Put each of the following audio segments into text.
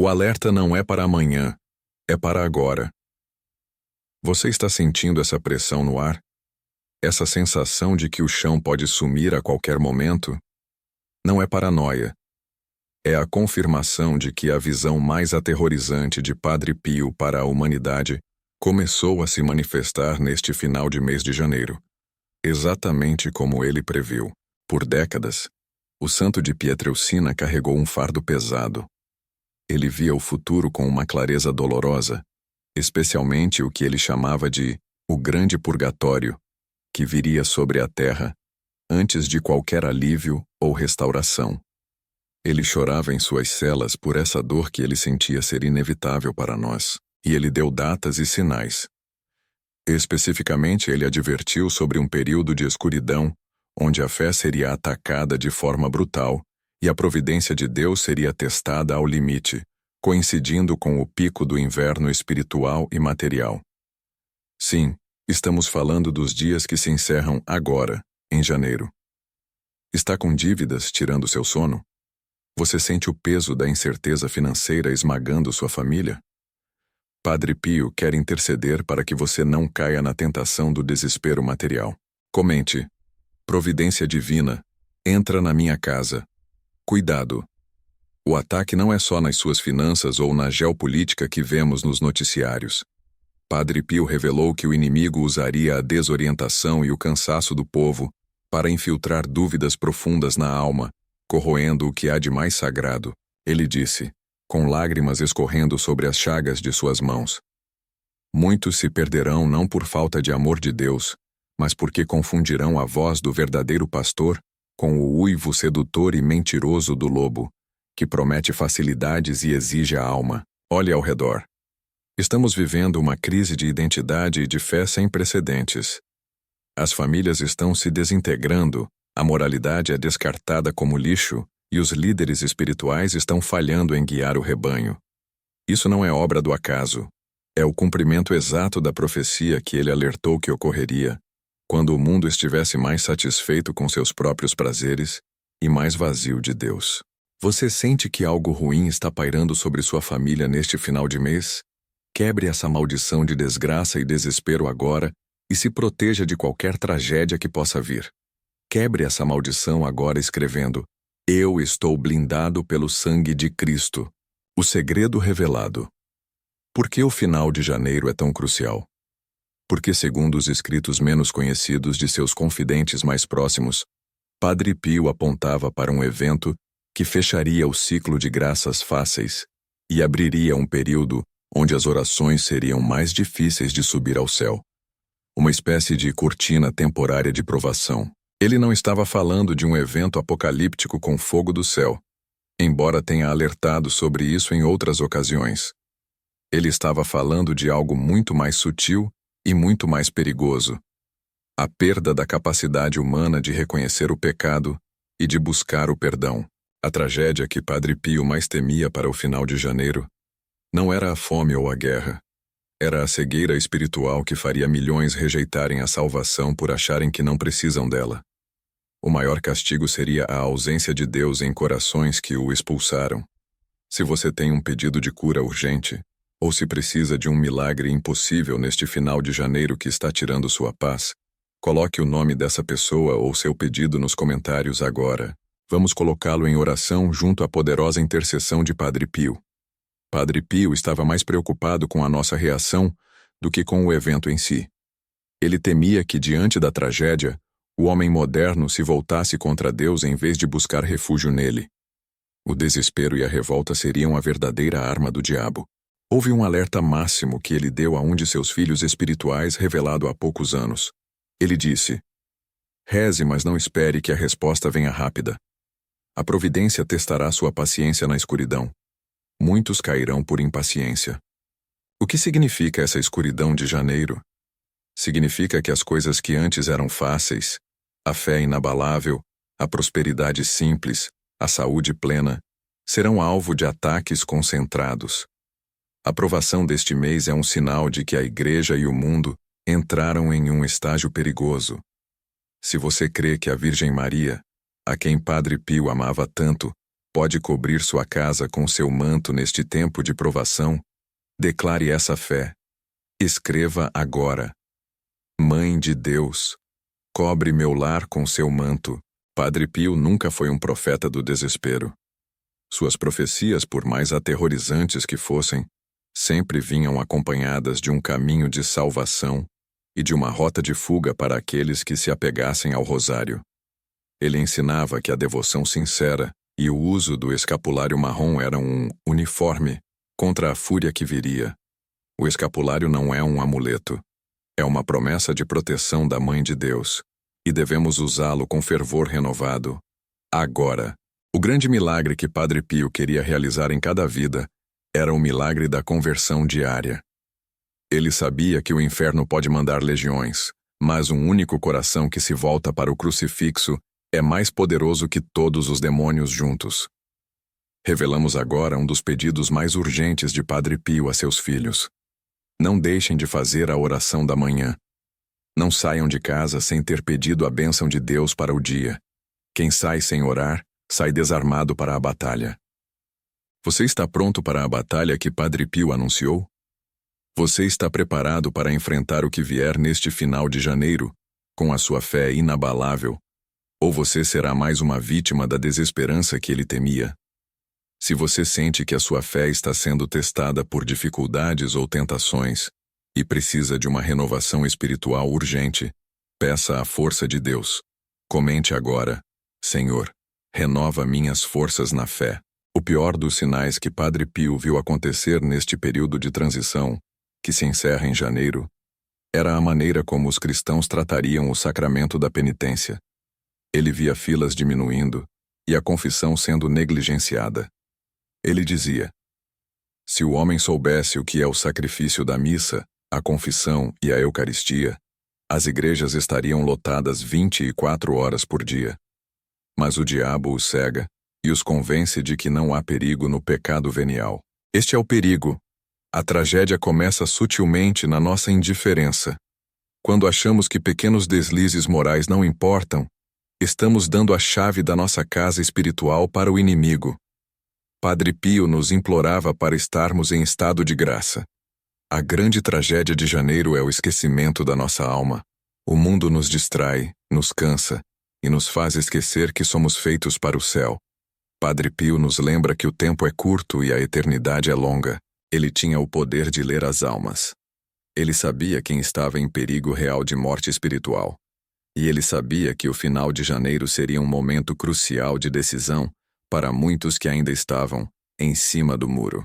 O alerta não é para amanhã, é para agora. Você está sentindo essa pressão no ar? Essa sensação de que o chão pode sumir a qualquer momento? Não é paranoia. É a confirmação de que a visão mais aterrorizante de Padre Pio para a humanidade começou a se manifestar neste final de mês de janeiro. Exatamente como ele previu. Por décadas, o santo de Pietrelcina carregou um fardo pesado. Ele via o futuro com uma clareza dolorosa, especialmente o que ele chamava de o grande purgatório, que viria sobre a terra antes de qualquer alívio ou restauração. Ele chorava em suas celas por essa dor que ele sentia ser inevitável para nós, e ele deu datas e sinais. Especificamente, ele advertiu sobre um período de escuridão, onde a fé seria atacada de forma brutal e a providência de Deus seria testada ao limite, coincidindo com o pico do inverno espiritual e material. Sim, estamos falando dos dias que se encerram agora, em janeiro. Está com dívidas tirando seu sono? Você sente o peso da incerteza financeira esmagando sua família? Padre Pio quer interceder para que você não caia na tentação do desespero material. Comente: providência divina, entra na minha casa. Cuidado! O ataque não é só nas suas finanças ou na geopolítica que vemos nos noticiários. Padre Pio revelou que o inimigo usaria a desorientação e o cansaço do povo para infiltrar dúvidas profundas na alma, corroendo o que há de mais sagrado. Ele disse, com lágrimas escorrendo sobre as chagas de suas mãos: muitos se perderão não por falta de amor de Deus, mas porque confundirão a voz do verdadeiro pastor com o uivo sedutor e mentiroso do lobo, que promete facilidades e exige a alma. Olhe ao redor. Estamos vivendo uma crise de identidade e de fé sem precedentes. As famílias estão se desintegrando, a moralidade é descartada como lixo e os líderes espirituais estão falhando em guiar o rebanho. Isso não é obra do acaso. É o cumprimento exato da profecia que ele alertou que ocorreria quando o mundo estivesse mais satisfeito com seus próprios prazeres e mais vazio de Deus. Você sente que algo ruim está pairando sobre sua família neste final de mês? Quebre essa maldição de desgraça e desespero agora e se proteja de qualquer tragédia que possa vir. Quebre essa maldição agora escrevendo: eu estou blindado pelo sangue de Cristo. O segredo revelado. Por que o final de janeiro é tão crucial? Porque, segundo os escritos menos conhecidos de seus confidentes mais próximos, Padre Pio apontava para um evento que fecharia o ciclo de graças fáceis e abriria um período onde as orações seriam mais difíceis de subir ao céu. Uma espécie de cortina temporária de provação. Ele não estava falando de um evento apocalíptico com fogo do céu, embora tenha alertado sobre isso em outras ocasiões. Ele estava falando de algo muito mais sutil e muito mais perigoso: a perda da capacidade humana de reconhecer o pecado e de buscar o perdão. A tragédia que Padre Pio mais temia para o final de janeiro não era a fome ou a guerra. Era a cegueira espiritual que faria milhões rejeitarem a salvação por acharem que não precisam dela. O maior castigo seria a ausência de Deus em corações que o expulsaram. Se você tem um pedido de cura urgente, ou se precisa de um milagre impossível neste final de janeiro que está tirando sua paz, coloque o nome dessa pessoa ou seu pedido nos comentários agora. Vamos colocá-lo em oração junto à poderosa intercessão de Padre Pio. Padre Pio estava mais preocupado com a nossa reação do que com o evento em si. Ele temia que, diante da tragédia, o homem moderno se voltasse contra Deus em vez de buscar refúgio nele. O desespero e a revolta seriam a verdadeira arma do diabo. Houve um alerta máximo que ele deu a um de seus filhos espirituais revelado há poucos anos. Ele disse: reze, mas não espere que a resposta venha rápida. A providência testará sua paciência na escuridão. Muitos cairão por impaciência. O que significa essa escuridão de janeiro? Significa que as coisas que antes eram fáceis, a fé inabalável, a prosperidade simples, a saúde plena, serão alvo de ataques concentrados. A provação deste mês é um sinal de que a Igreja e o mundo entraram em um estágio perigoso. Se você crê que a Virgem Maria, a quem Padre Pio amava tanto, pode cobrir sua casa com seu manto neste tempo de provação, declare essa fé. Escreva agora: Mãe de Deus, cobre meu lar com seu manto. Padre Pio nunca foi um profeta do desespero. Suas profecias, por mais aterrorizantes que fossem, sempre vinham acompanhadas de um caminho de salvação e de uma rota de fuga para aqueles que se apegassem ao rosário. Ele ensinava que a devoção sincera e o uso do escapulário marrom eram um uniforme contra a fúria que viria. O escapulário não é um amuleto. É uma promessa de proteção da Mãe de Deus, e devemos usá-lo com fervor renovado. Agora, o grande milagre que Padre Pio queria realizar em cada vida era o milagre da conversão diária. Ele sabia que o inferno pode mandar legiões, mas um único coração que se volta para o crucifixo é mais poderoso que todos os demônios juntos. Revelamos agora um dos pedidos mais urgentes de Padre Pio a seus filhos. Não deixem de fazer a oração da manhã. Não saiam de casa sem ter pedido a bênção de Deus para o dia. Quem sai sem orar, sai desarmado para a batalha. Você está pronto para a batalha que Padre Pio anunciou? Você está preparado para enfrentar o que vier neste final de janeiro, com a sua fé inabalável? Ou você será mais uma vítima da desesperança que ele temia? Se você sente que a sua fé está sendo testada por dificuldades ou tentações e precisa de uma renovação espiritual urgente, peça a força de Deus. Comente agora: Senhor, renova minhas forças na fé. O pior dos sinais que Padre Pio viu acontecer neste período de transição, que se encerra em janeiro, era a maneira como os cristãos tratariam o sacramento da penitência. Ele via filas diminuindo e a confissão sendo negligenciada. Ele dizia: se o homem soubesse o que é o sacrifício da missa, a confissão e a Eucaristia, as igrejas estariam lotadas 24 horas por dia. Mas o diabo os cega e os convence de que não há perigo no pecado venial. Este é o perigo. A tragédia começa sutilmente na nossa indiferença. Quando achamos que pequenos deslizes morais não importam, estamos dando a chave da nossa casa espiritual para o inimigo. Padre Pio nos implorava para estarmos em estado de graça. A grande tragédia de janeiro é o esquecimento da nossa alma. O mundo nos distrai, nos cansa e nos faz esquecer que somos feitos para o céu. Padre Pio nos lembra que o tempo é curto e a eternidade é longa. Ele tinha o poder de ler as almas. Ele sabia quem estava em perigo real de morte espiritual. E ele sabia que o final de janeiro seria um momento crucial de decisão para muitos que ainda estavam em cima do muro.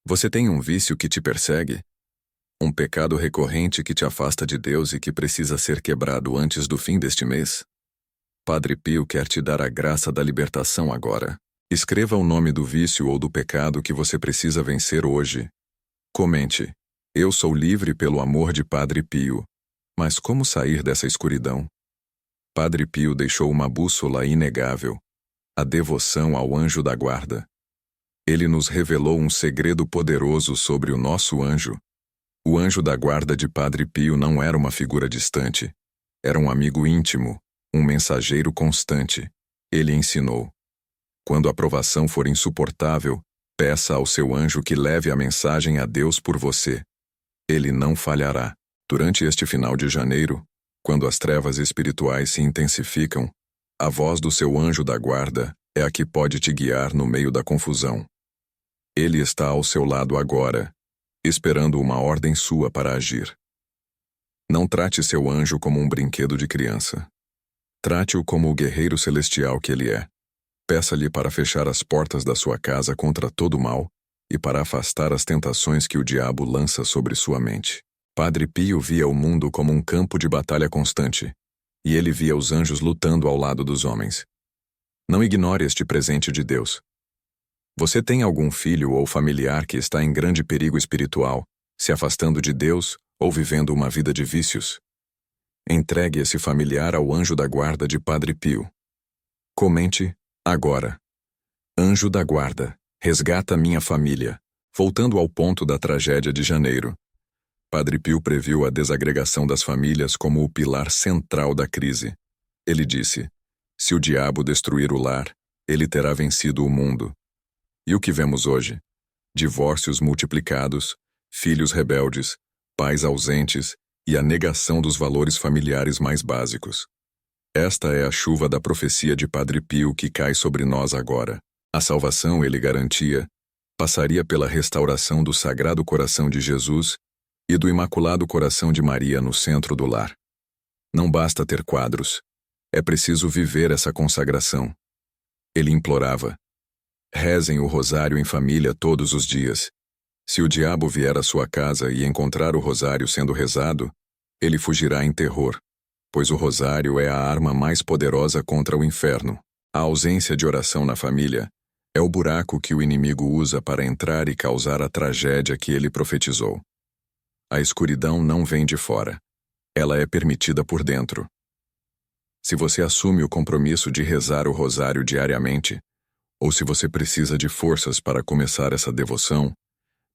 Você tem um vício que te persegue? Um pecado recorrente que te afasta de Deus e que precisa ser quebrado antes do fim deste mês? Padre Pio quer te dar a graça da libertação agora. Escreva o nome do vício ou do pecado que você precisa vencer hoje. Comente: eu sou livre pelo amor de Padre Pio. Mas como sair dessa escuridão? Padre Pio deixou uma bússola inegável: a devoção ao anjo da guarda. Ele nos revelou um segredo poderoso sobre o nosso anjo. O anjo da guarda de Padre Pio não era uma figura distante. Era um amigo íntimo, um mensageiro constante. Ele ensinou: quando a provação for insuportável, peça ao seu anjo que leve a mensagem a Deus por você. Ele não falhará. Durante este final de janeiro, quando as trevas espirituais se intensificam, a voz do seu anjo da guarda é a que pode te guiar no meio da confusão. Ele está ao seu lado agora, esperando uma ordem sua para agir. Não trate seu anjo como um brinquedo de criança. Trate-o como o guerreiro celestial que ele é. Peça-lhe para fechar as portas da sua casa contra todo o mal e para afastar as tentações que o diabo lança sobre sua mente. Padre Pio via o mundo como um campo de batalha constante, e ele via os anjos lutando ao lado dos homens. Não ignore este presente de Deus. Você tem algum filho ou familiar que está em grande perigo espiritual, se afastando de Deus ou vivendo uma vida de vícios? Entregue esse familiar ao anjo da guarda de Padre Pio. Comente agora: anjo da guarda, resgata minha família. Voltando ao ponto da tragédia de janeiro, Padre Pio previu a desagregação das famílias como o pilar central da crise. Ele disse: se o diabo destruir o lar, ele terá vencido o mundo. E o que vemos hoje? Divórcios multiplicados, filhos rebeldes, pais ausentes e a negação dos valores familiares mais básicos. Esta é a chuva da profecia de Padre Pio que cai sobre nós agora. A salvação, ele garantia, passaria pela restauração do Sagrado Coração de Jesus e do Imaculado Coração de Maria no centro do lar. Não basta ter quadros, é preciso viver essa consagração. Ele implorava: rezem o rosário em família todos os dias. Se o diabo vier à sua casa e encontrar o rosário sendo rezado, ele fugirá em terror, pois o rosário é a arma mais poderosa contra o inferno. A ausência de oração na família é o buraco que o inimigo usa para entrar e causar a tragédia que ele profetizou. A escuridão não vem de fora, ela é permitida por dentro. Se você assume o compromisso de rezar o rosário diariamente, ou se você precisa de forças para começar essa devoção,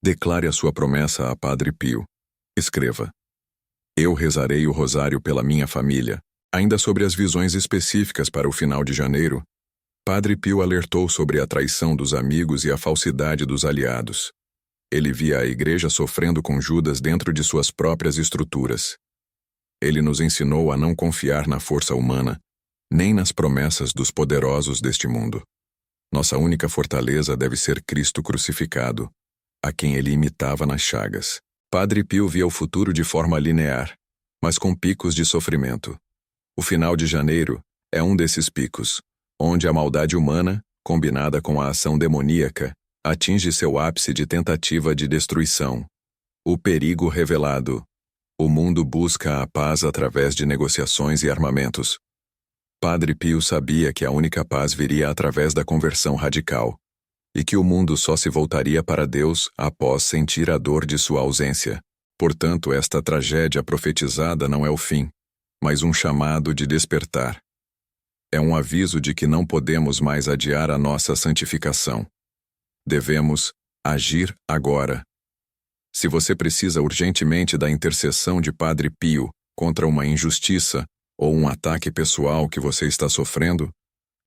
declare a sua promessa a Padre Pio. Escreva: eu rezarei o rosário pela minha família. Ainda sobre as visões específicas para o final de janeiro, Padre Pio alertou sobre a traição dos amigos e a falsidade dos aliados. Ele via a Igreja sofrendo com Judas dentro de suas próprias estruturas. Ele nos ensinou a não confiar na força humana, nem nas promessas dos poderosos deste mundo. Nossa única fortaleza deve ser Cristo crucificado, a quem ele imitava nas chagas. Padre Pio via o futuro de forma linear, mas com picos de sofrimento. O final de janeiro é um desses picos, onde a maldade humana, combinada com a ação demoníaca, atinge seu ápice de tentativa de destruição. O perigo revelado. O mundo busca a paz através de negociações e armamentos. Padre Pio sabia que a única paz viria através da conversão radical, e que o mundo só se voltaria para Deus após sentir a dor de sua ausência. Portanto, esta tragédia profetizada não é o fim, mas um chamado de despertar. É um aviso de que não podemos mais adiar a nossa santificação. Devemos agir agora. Se você precisa urgentemente da intercessão de Padre Pio contra uma injustiça ou um ataque pessoal que você está sofrendo,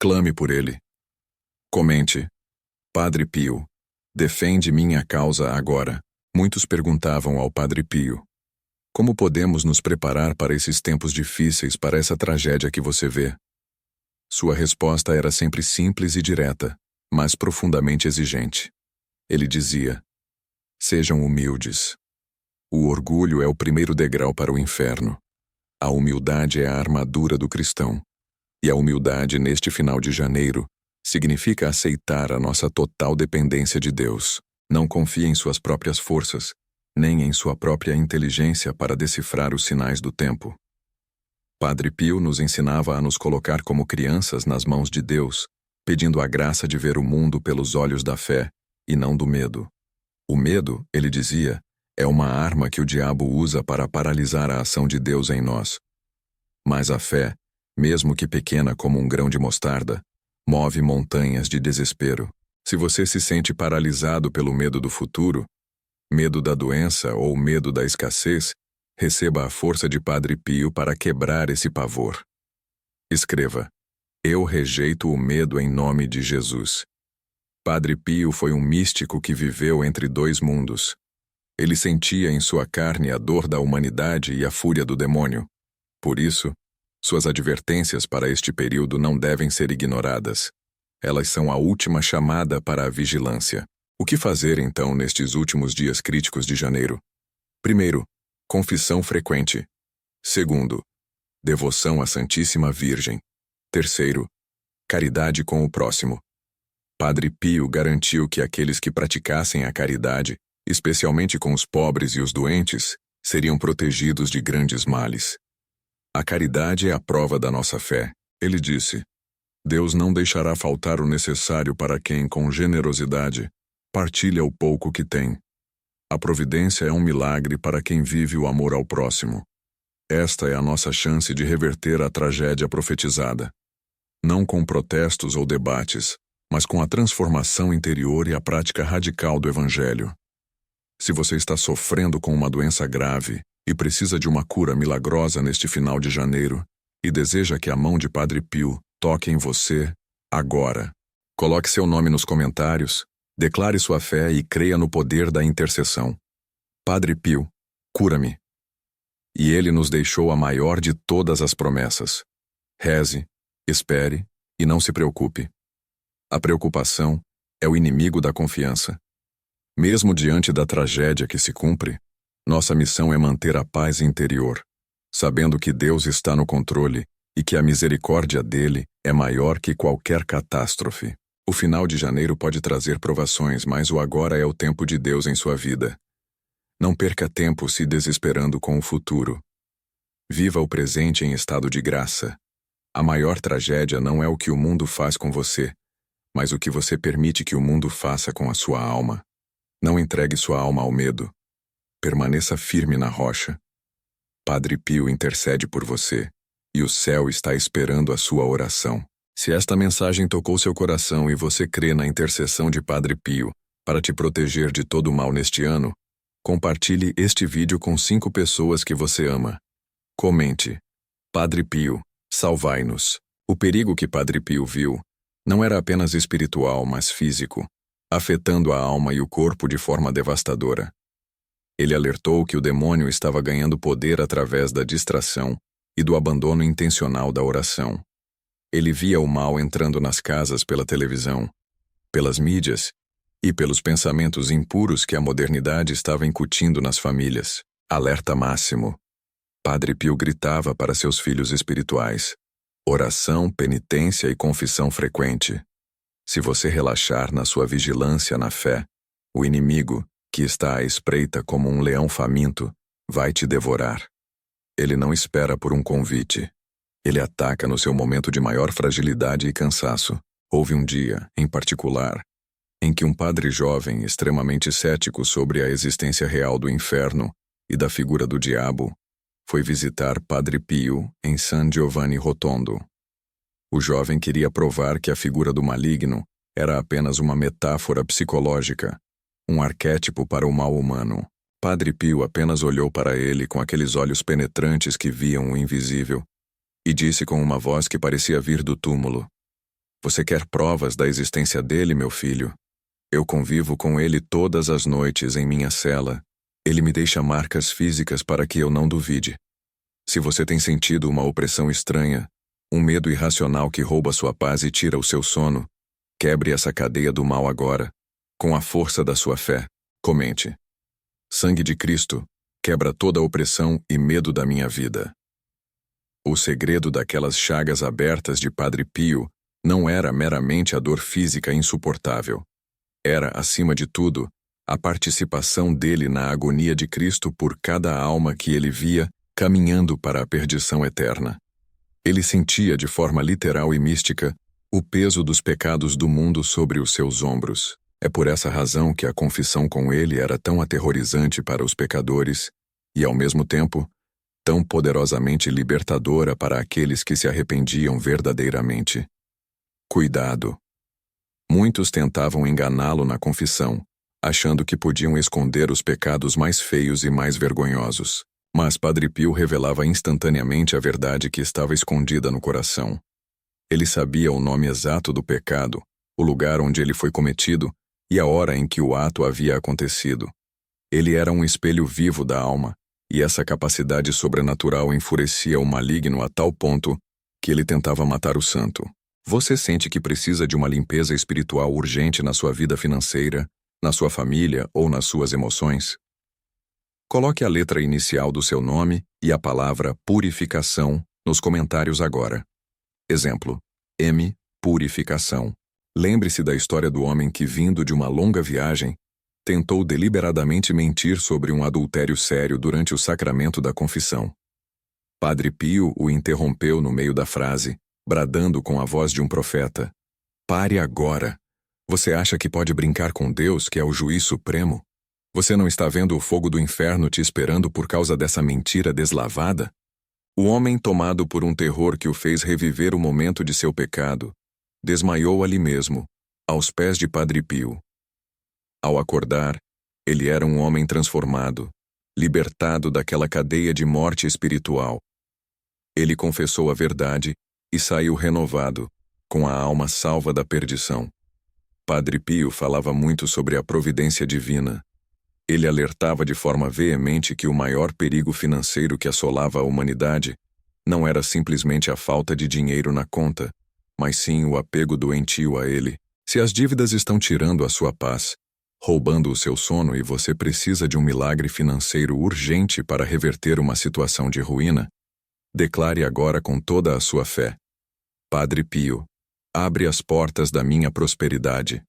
clame por ele. Comente: Padre Pio, defende minha causa agora. Muitos perguntavam ao Padre Pio: como podemos nos preparar para esses tempos difíceis, para essa tragédia que você vê? Sua resposta era sempre simples e direta, mas profundamente exigente. Ele dizia: sejam humildes. O orgulho é o primeiro degrau para o inferno. A humildade é a armadura do cristão. E a humildade, neste final de janeiro, significa aceitar a nossa total dependência de Deus. Não confie em suas próprias forças, nem em sua própria inteligência para decifrar os sinais do tempo. Padre Pio nos ensinava a nos colocar como crianças nas mãos de Deus, pedindo a graça de ver o mundo pelos olhos da fé e não do medo. O medo, ele dizia, é uma arma que o diabo usa para paralisar a ação de Deus em nós. Mas a fé, mesmo que pequena como um grão de mostarda, move montanhas de desespero. Se você se sente paralisado pelo medo do futuro, medo da doença ou medo da escassez, receba a força de Padre Pio para quebrar esse pavor. Escreva: eu rejeito o medo em nome de Jesus. Padre Pio foi um místico que viveu entre dois mundos. Ele sentia em sua carne a dor da humanidade e a fúria do demônio. Por isso, suas advertências para este período não devem ser ignoradas. Elas são a última chamada para a vigilância. O que fazer, então, nestes últimos dias críticos de janeiro? Primeiro, confissão frequente. Segundo, devoção à Santíssima Virgem. Terceiro, caridade com o próximo. Padre Pio garantiu que aqueles que praticassem a caridade, especialmente com os pobres e os doentes, seriam protegidos de grandes males. A caridade é a prova da nossa fé. Ele disse: Deus não deixará faltar o necessário para quem, com generosidade, partilha o pouco que tem. A providência é um milagre para quem vive o amor ao próximo. Esta é a nossa chance de reverter a tragédia profetizada. Não com protestos ou debates, mas com a transformação interior e a prática radical do Evangelho. Se você está sofrendo com uma doença grave e precisa de uma cura milagrosa neste final de janeiro, e deseja que a mão de Padre Pio toque em você, agora, Coloque seu nome nos comentários, declare sua fé e creia no poder da intercessão. Padre Pio, cura-me. E ele nos deixou a maior de todas as promessas. Reze, espere e não se preocupe. A preocupação é o inimigo da confiança. Mesmo diante da tragédia que se cumpre, nossa missão é manter a paz interior, sabendo que Deus está no controle e que a misericórdia dele é maior que qualquer catástrofe. O final de janeiro pode trazer provações, mas o agora é o tempo de Deus em sua vida. Não perca tempo se desesperando com o futuro. Viva o presente em estado de graça. A maior tragédia não é o que o mundo faz com você, mas o que você permite que o mundo faça com a sua alma. Não entregue sua alma ao medo. Permaneça firme na rocha. Padre Pio intercede por você, e o céu está esperando a sua oração. Se esta mensagem tocou seu coração e você crê na intercessão de Padre Pio para te proteger de todo o mal neste ano, compartilhe este vídeo com 5 pessoas que você ama. Comente: Padre Pio, salvai-nos. O perigo que Padre Pio viu não era apenas espiritual, mas físico, afetando a alma e o corpo de forma devastadora. Ele alertou que o demônio estava ganhando poder através da distração e do abandono intencional da oração. Ele via o mal entrando nas casas pela televisão, pelas mídias e pelos pensamentos impuros que a modernidade estava incutindo nas famílias. Alerta máximo. Padre Pio gritava para seus filhos espirituais: oração, penitência e confissão frequente. Se você relaxar na sua vigilância na fé, o inimigo, que está à espreita como um leão faminto, vai te devorar. Ele não espera por um convite. Ele ataca no seu momento de maior fragilidade e cansaço. Houve um dia, em particular, em que um padre jovem, extremamente cético sobre a existência real do inferno e da figura do diabo, foi visitar Padre Pio em San Giovanni Rotondo. O jovem queria provar que a figura do maligno era apenas uma metáfora psicológica, um arquétipo para o mal humano. Padre Pio apenas olhou para ele com aqueles olhos penetrantes que viam o invisível e disse com uma voz que parecia vir do túmulo: Você quer provas da existência dele, meu filho? Eu convivo com ele todas as noites em minha cela. Ele me deixa marcas físicas para que eu não duvide. Se você tem sentido uma opressão estranha, um medo irracional que rouba sua paz e tira o seu sono, quebre essa cadeia do mal agora, com a força da sua fé. Comente: Sangue de Cristo, quebra toda a opressão e medo da minha vida. O segredo daquelas chagas abertas de Padre Pio não era meramente a dor física insuportável. Era, acima de tudo, a participação dele na agonia de Cristo por cada alma que ele via caminhando para a perdição eterna. Ele sentia de forma literal e mística o peso dos pecados do mundo sobre os seus ombros. É por essa razão que a confissão com ele era tão aterrorizante para os pecadores e, ao mesmo tempo, tão poderosamente libertadora para aqueles que se arrependiam verdadeiramente. Cuidado! Muitos tentavam enganá-lo na confissão, achando que podiam esconder os pecados mais feios e mais vergonhosos. Mas Padre Pio revelava instantaneamente a verdade que estava escondida no coração. Ele sabia o nome exato do pecado, o lugar onde ele foi cometido e a hora em que o ato havia acontecido. Ele era um espelho vivo da alma, e essa capacidade sobrenatural enfurecia o maligno a tal ponto que ele tentava matar o santo. Você sente que precisa de uma limpeza espiritual urgente na sua vida financeira, na sua família ou nas suas emoções? Coloque a letra inicial do seu nome e a palavra purificação nos comentários agora. Exemplo: M. Purificação. Lembre-se da história do homem que, vindo de uma longa viagem, tentou deliberadamente mentir sobre um adultério sério durante o sacramento da confissão. Padre Pio o interrompeu no meio da frase, bradando com a voz de um profeta: Pare agora! Você acha que pode brincar com Deus, que é o juiz supremo? Você não está vendo o fogo do inferno te esperando por causa dessa mentira deslavada? O homem, tomado por um terror que o fez reviver o momento de seu pecado, desmaiou ali mesmo, aos pés de Padre Pio. Ao acordar, ele era um homem transformado, libertado daquela cadeia de morte espiritual. Ele confessou a verdade e saiu renovado, com a alma salva da perdição. Padre Pio falava muito sobre a providência divina. Ele alertava de forma veemente que o maior perigo financeiro que assolava a humanidade não era simplesmente a falta de dinheiro na conta, mas sim o apego doentio a ele. Se as dívidas estão tirando a sua paz, roubando o seu sono e você precisa de um milagre financeiro urgente para reverter uma situação de ruína, declare agora com toda a sua fé: Padre Pio, abre as portas da minha prosperidade.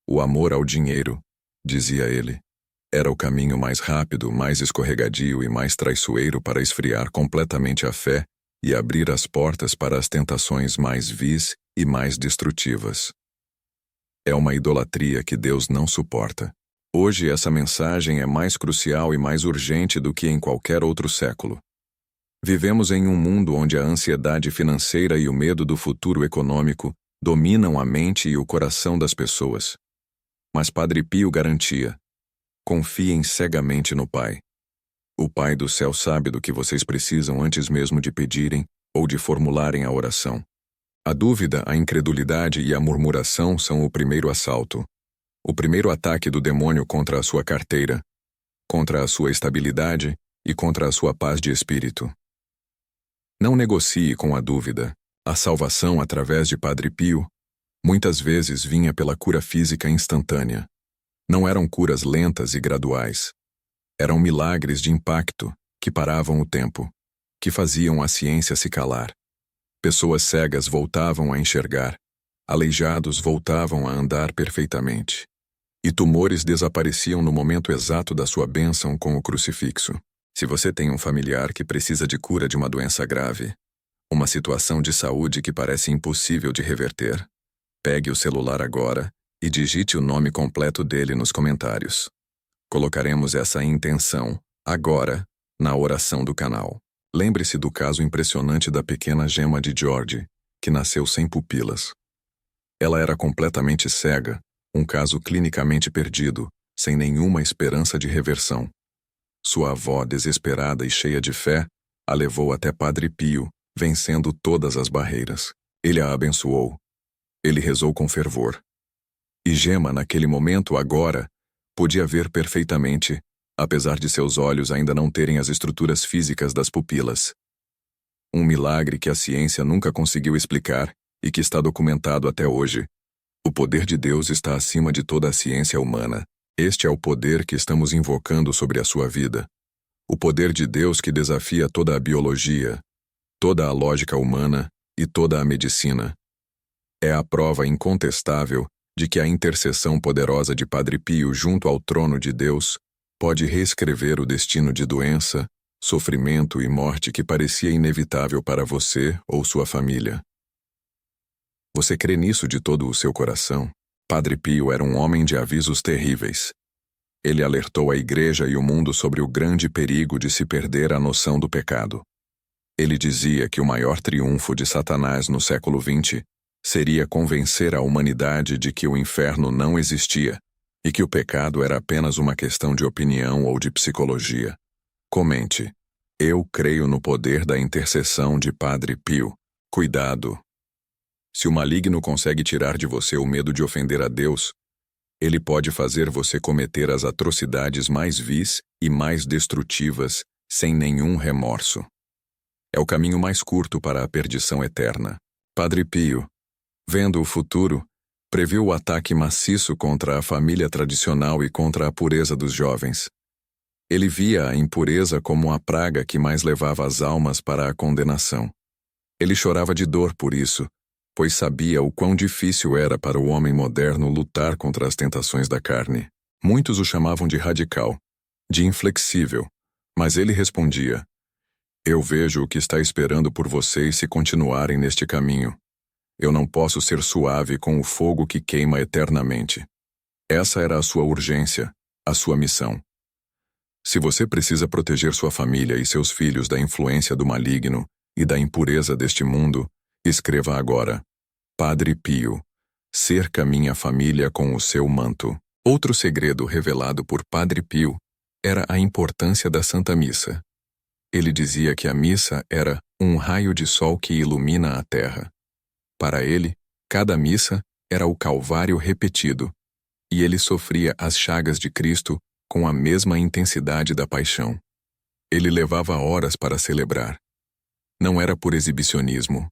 O amor ao dinheiro, dizia ele, era o caminho mais rápido, mais escorregadio e mais traiçoeiro para esfriar completamente a fé e abrir as portas para as tentações mais vis e mais destrutivas. É uma idolatria que Deus não suporta. Hoje essa mensagem é mais crucial e mais urgente do que em qualquer outro século. Vivemos em um mundo onde a ansiedade financeira e o medo do futuro econômico dominam a mente e o coração das pessoas. Mas Padre Pio garantia: confiem cegamente no Pai. O Pai do céu sabe do que vocês precisam antes mesmo de pedirem ou de formularem a oração. A dúvida, a incredulidade e a murmuração são o primeiro assalto. O primeiro ataque do demônio contra a sua carteira, contra a sua estabilidade e contra a sua paz de espírito. Não negocie com a dúvida. A salvação através de Padre Pio muitas vezes vinha pela cura física instantânea. Não eram curas lentas e graduais. Eram milagres de impacto que paravam o tempo, que faziam a ciência se calar. Pessoas cegas voltavam a enxergar, aleijados voltavam a andar perfeitamente. E tumores desapareciam no momento exato da sua bênção com o crucifixo. Se você tem um familiar que precisa de cura de uma doença grave, uma situação de saúde que parece impossível de reverter, pegue o celular agora e digite o nome completo dele nos comentários. Colocaremos essa intenção, agora, na oração do canal. Lembre-se do caso impressionante da pequena Gemma de George, que nasceu sem pupilas. Ela era completamente cega, um caso clinicamente perdido, sem nenhuma esperança de reversão. Sua avó, desesperada e cheia de fé, a levou até Padre Pio, vencendo todas as barreiras. Ele a abençoou. Ele rezou com fervor. E Gemma, naquele momento, agora, podia ver perfeitamente, apesar de seus olhos ainda não terem as estruturas físicas das pupilas. Um milagre que a ciência nunca conseguiu explicar e que está documentado até hoje. O poder de Deus está acima de toda a ciência humana. Este é o poder que estamos invocando sobre a sua vida. O poder de Deus que desafia toda a biologia, toda a lógica humana e toda a medicina. É a prova incontestável de que a intercessão poderosa de Padre Pio junto ao trono de Deus pode reescrever o destino de doença, sofrimento e morte que parecia inevitável para você ou sua família. Você crê nisso de todo o seu coração? Padre Pio era um homem de avisos terríveis. Ele alertou a Igreja e o mundo sobre o grande perigo de se perder a noção do pecado. Ele dizia que o maior triunfo de Satanás no século XX seria convencer a humanidade de que o inferno não existia e que o pecado era apenas uma questão de opinião ou de psicologia. Comente: eu creio no poder da intercessão de Padre Pio. Cuidado! Se o maligno consegue tirar de você o medo de ofender a Deus, ele pode fazer você cometer as atrocidades mais vis e mais destrutivas sem nenhum remorso. É o caminho mais curto para a perdição eterna. Padre Pio, vendo o futuro, previu o ataque maciço contra a família tradicional e contra a pureza dos jovens. Ele via a impureza como a praga que mais levava as almas para a condenação. Ele chorava de dor por isso, pois sabia o quão difícil era para o homem moderno lutar contra as tentações da carne. Muitos o chamavam de radical, de inflexível, mas ele respondia: eu vejo o que está esperando por vocês se continuarem neste caminho. Eu não posso ser suave com o fogo que queima eternamente. Essa era a sua urgência, a sua missão. Se você precisa proteger sua família e seus filhos da influência do maligno e da impureza deste mundo, escreva agora: Padre Pio, cerca minha família com o seu manto. Outro segredo revelado por Padre Pio era a importância da Santa Missa. Ele dizia que a missa era um raio de sol que ilumina a terra. Para ele, cada missa era o Calvário repetido, e ele sofria as chagas de Cristo com a mesma intensidade da paixão. Ele levava horas para celebrar. Não era por exibicionismo,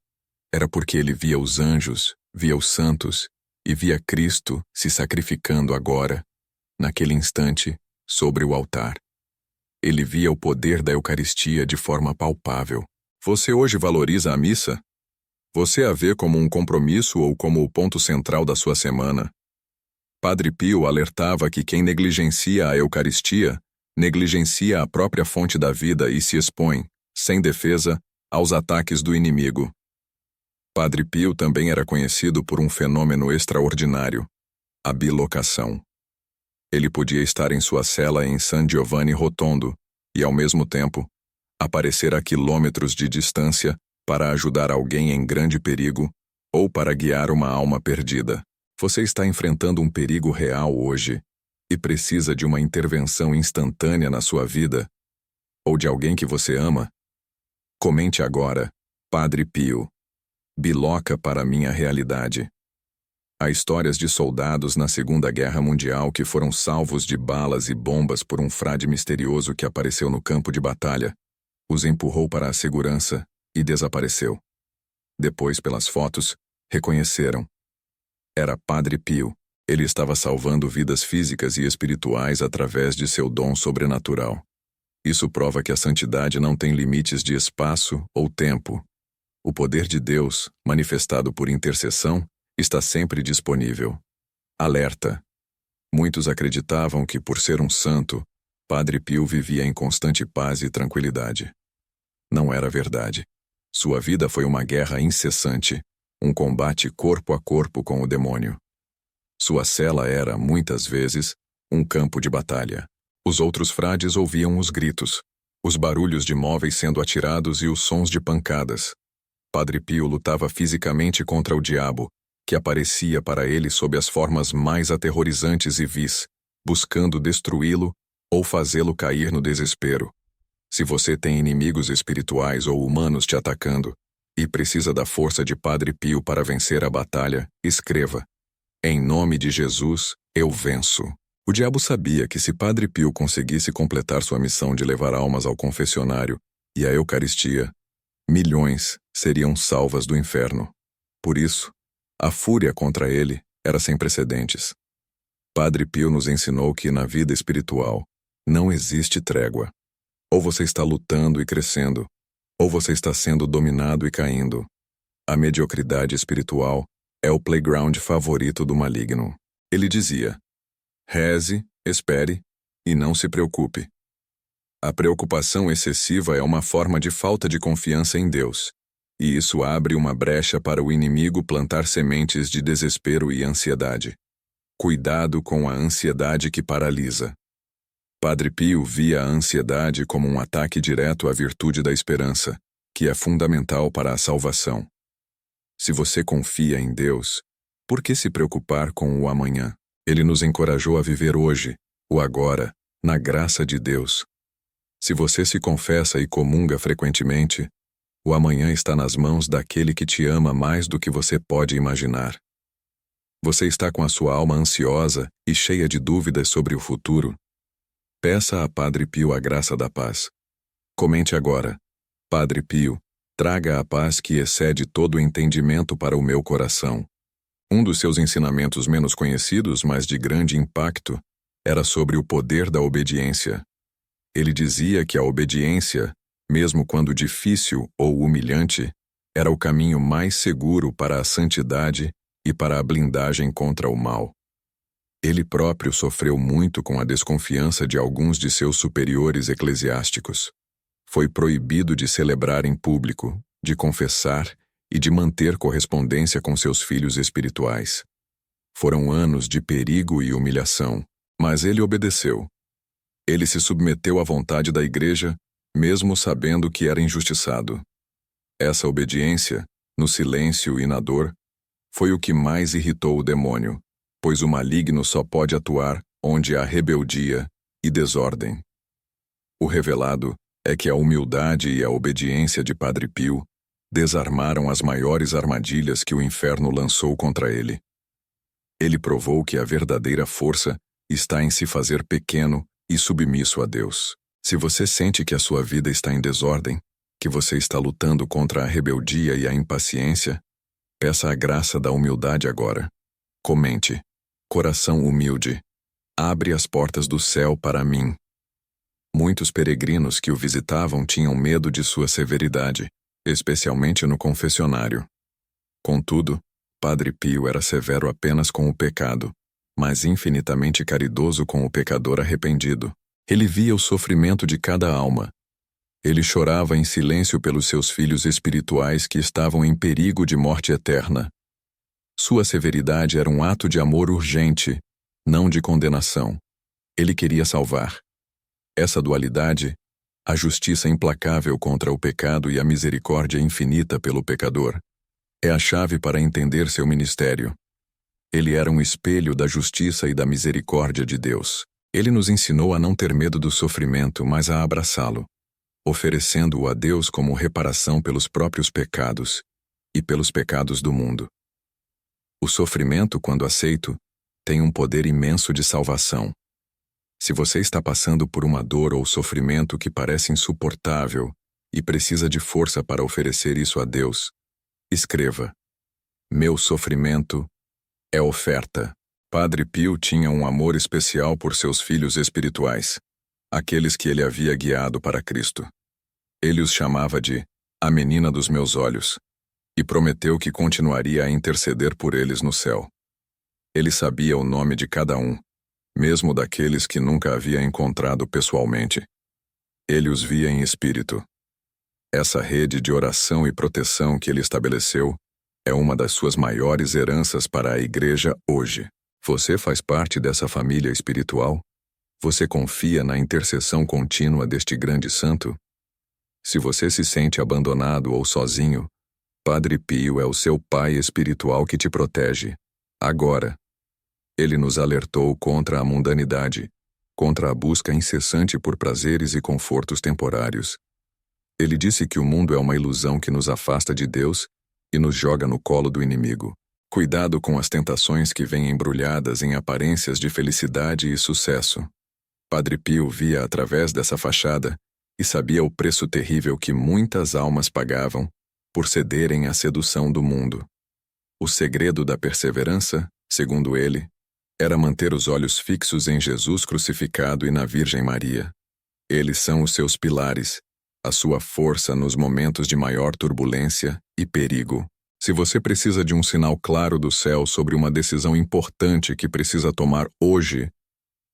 era porque ele via os anjos, via os santos e via Cristo se sacrificando agora, naquele instante, sobre o altar. Ele via o poder da Eucaristia de forma palpável. Você hoje valoriza a missa? Você a vê como um compromisso ou como o ponto central da sua semana? Padre Pio alertava que quem negligencia a Eucaristia, negligencia a própria fonte da vida e se expõe, sem defesa, aos ataques do inimigo. Padre Pio também era conhecido por um fenômeno extraordinário, a bilocação. Ele podia estar em sua cela em San Giovanni Rotondo e, ao mesmo tempo, aparecer a quilômetros de distância para ajudar alguém em grande perigo ou para guiar uma alma perdida. Você está enfrentando um perigo real hoje e precisa de uma intervenção instantânea na sua vida ou de alguém que você ama? Comente agora, Padre Pio. Biloca para minha realidade. Há histórias de soldados na Segunda Guerra Mundial que foram salvos de balas e bombas por um frade misterioso que apareceu no campo de batalha, os empurrou para a segurança e desapareceu. Depois, pelas fotos, reconheceram. Era Padre Pio. Ele estava salvando vidas físicas e espirituais através de seu dom sobrenatural. Isso prova que a santidade não tem limites de espaço ou tempo. O poder de Deus, manifestado por intercessão, está sempre disponível. Alerta! Muitos acreditavam que, por ser um santo, Padre Pio vivia em constante paz e tranquilidade. Não era verdade. Sua vida foi uma guerra incessante, um combate corpo a corpo com o demônio. Sua cela era, muitas vezes, um campo de batalha. Os outros frades ouviam os gritos, os barulhos de móveis sendo atirados e os sons de pancadas. Padre Pio lutava fisicamente contra o diabo, que aparecia para ele sob as formas mais aterrorizantes e vis, buscando destruí-lo ou fazê-lo cair no desespero. Se você tem inimigos espirituais ou humanos te atacando e precisa da força de Padre Pio para vencer a batalha, escreva: em nome de Jesus, eu venço. O diabo sabia que se Padre Pio conseguisse completar sua missão de levar almas ao confessionário e à Eucaristia, milhões seriam salvas do inferno. Por isso, a fúria contra ele era sem precedentes. Padre Pio nos ensinou que na vida espiritual não existe trégua. Ou você está lutando e crescendo, ou você está sendo dominado e caindo. A mediocridade espiritual é o playground favorito do maligno. Ele dizia: reze, espere e não se preocupe. A preocupação excessiva é uma forma de falta de confiança em Deus, e isso abre uma brecha para o inimigo plantar sementes de desespero e ansiedade. Cuidado com a ansiedade que paralisa. Padre Pio via a ansiedade como um ataque direto à virtude da esperança, que é fundamental para a salvação. Se você confia em Deus, por que se preocupar com o amanhã? Ele nos encorajou a viver hoje, o agora, na graça de Deus. Se você se confessa e comunga frequentemente, o amanhã está nas mãos daquele que te ama mais do que você pode imaginar. Você está com a sua alma ansiosa e cheia de dúvidas sobre o futuro? Peça a Padre Pio a graça da paz. Comente agora: Padre Pio, traga a paz que excede todo o entendimento para o meu coração. Um dos seus ensinamentos menos conhecidos, mas de grande impacto, era sobre o poder da obediência. Ele dizia que a obediência, mesmo quando difícil ou humilhante, era o caminho mais seguro para a santidade e para a blindagem contra o mal. Ele próprio sofreu muito com a desconfiança de alguns de seus superiores eclesiásticos. Foi proibido de celebrar em público, de confessar e de manter correspondência com seus filhos espirituais. Foram anos de perigo e humilhação, mas ele obedeceu. Ele se submeteu à vontade da Igreja, mesmo sabendo que era injustiçado. Essa obediência, no silêncio e na dor, foi o que mais irritou o demônio, pois o maligno só pode atuar onde há rebeldia e desordem. O revelado é que a humildade e a obediência de Padre Pio desarmaram as maiores armadilhas que o inferno lançou contra ele. Ele provou que a verdadeira força está em se fazer pequeno e submisso a Deus. Se você sente que a sua vida está em desordem, que você está lutando contra a rebeldia e a impaciência, peça a graça da humildade agora. Comente: coração humilde, abre as portas do céu para mim. Muitos peregrinos que o visitavam tinham medo de sua severidade, especialmente no confessionário. Contudo, Padre Pio era severo apenas com o pecado, mas infinitamente caridoso com o pecador arrependido. Ele via o sofrimento de cada alma. Ele chorava em silêncio pelos seus filhos espirituais que estavam em perigo de morte eterna. Sua severidade era um ato de amor urgente, não de condenação. Ele queria salvar. Essa dualidade, a justiça implacável contra o pecado e a misericórdia infinita pelo pecador, é a chave para entender seu ministério. Ele era um espelho da justiça e da misericórdia de Deus. Ele nos ensinou a não ter medo do sofrimento, mas a abraçá-lo, oferecendo-o a Deus como reparação pelos próprios pecados e pelos pecados do mundo. O sofrimento, quando aceito, tem um poder imenso de salvação. Se você está passando por uma dor ou sofrimento que parece insuportável e precisa de força para oferecer isso a Deus, escreva: meu sofrimento é oferta. Padre Pio tinha um amor especial por seus filhos espirituais, aqueles que ele havia guiado para Cristo. Ele os chamava de a menina dos meus olhos, e prometeu que continuaria a interceder por eles no céu. Ele sabia o nome de cada um, mesmo daqueles que nunca havia encontrado pessoalmente. Ele os via em espírito. Essa rede de oração e proteção que ele estabeleceu é uma das suas maiores heranças para a Igreja hoje. Você faz parte dessa família espiritual? Você confia na intercessão contínua deste grande santo? Se você se sente abandonado ou sozinho, Padre Pio é o seu pai espiritual que te protege. Agora, ele nos alertou contra a mundanidade, contra a busca incessante por prazeres e confortos temporários. Ele disse que o mundo é uma ilusão que nos afasta de Deus e nos joga no colo do inimigo. Cuidado com as tentações que vêm embrulhadas em aparências de felicidade e sucesso. Padre Pio via através dessa fachada e sabia o preço terrível que muitas almas pagavam por cederem à sedução do mundo. O segredo da perseverança, segundo ele, era manter os olhos fixos em Jesus crucificado e na Virgem Maria. Eles são os seus pilares, a sua força nos momentos de maior turbulência e perigo. Se você precisa de um sinal claro do céu sobre uma decisão importante que precisa tomar hoje,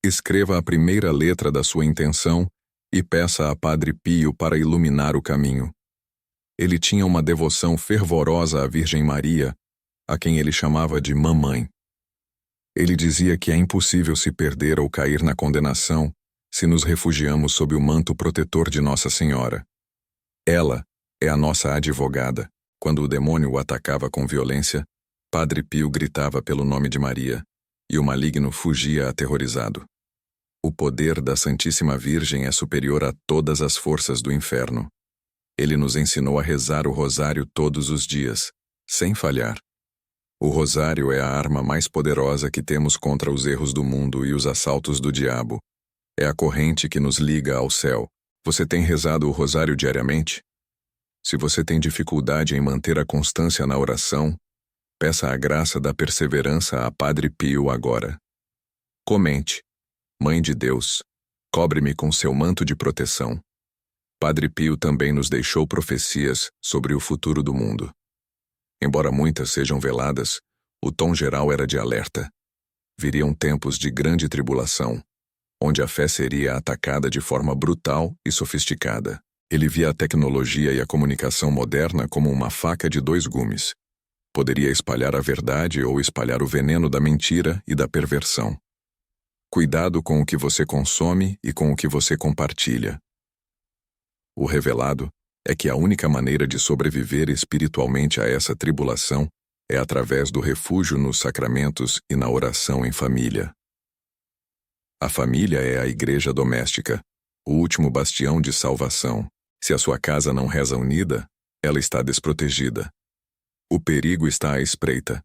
escreva a primeira letra da sua intenção e peça a Padre Pio para iluminar o caminho. Ele tinha uma devoção fervorosa à Virgem Maria, a quem ele chamava de Mamãe. Ele dizia que é impossível se perder ou cair na condenação se nos refugiamos sob o manto protetor de Nossa Senhora. Ela é a nossa advogada. Quando o demônio o atacava com violência, Padre Pio gritava pelo nome de Maria, e o maligno fugia aterrorizado. O poder da Santíssima Virgem é superior a todas as forças do inferno. Ele nos ensinou a rezar o rosário todos os dias, sem falhar. O rosário é a arma mais poderosa que temos contra os erros do mundo e os assaltos do diabo. É a corrente que nos liga ao céu. Você tem rezado o rosário diariamente? Se você tem dificuldade em manter a constância na oração, peça a graça da perseverança a Padre Pio agora. Comente: Mãe de Deus, cobre-me com seu manto de proteção. Padre Pio também nos deixou profecias sobre o futuro do mundo. Embora muitas sejam veladas, o tom geral era de alerta. Viriam tempos de grande tribulação, onde a fé seria atacada de forma brutal e sofisticada. Ele via a tecnologia e a comunicação moderna como uma faca de dois gumes. Poderia espalhar a verdade ou espalhar o veneno da mentira e da perversão. Cuidado com o que você consome e com o que você compartilha. O revelado é que a única maneira de sobreviver espiritualmente a essa tribulação é através do refúgio nos sacramentos e na oração em família. A família é a igreja doméstica, o último bastião de salvação. Se a sua casa não reza unida, ela está desprotegida. O perigo está à espreita.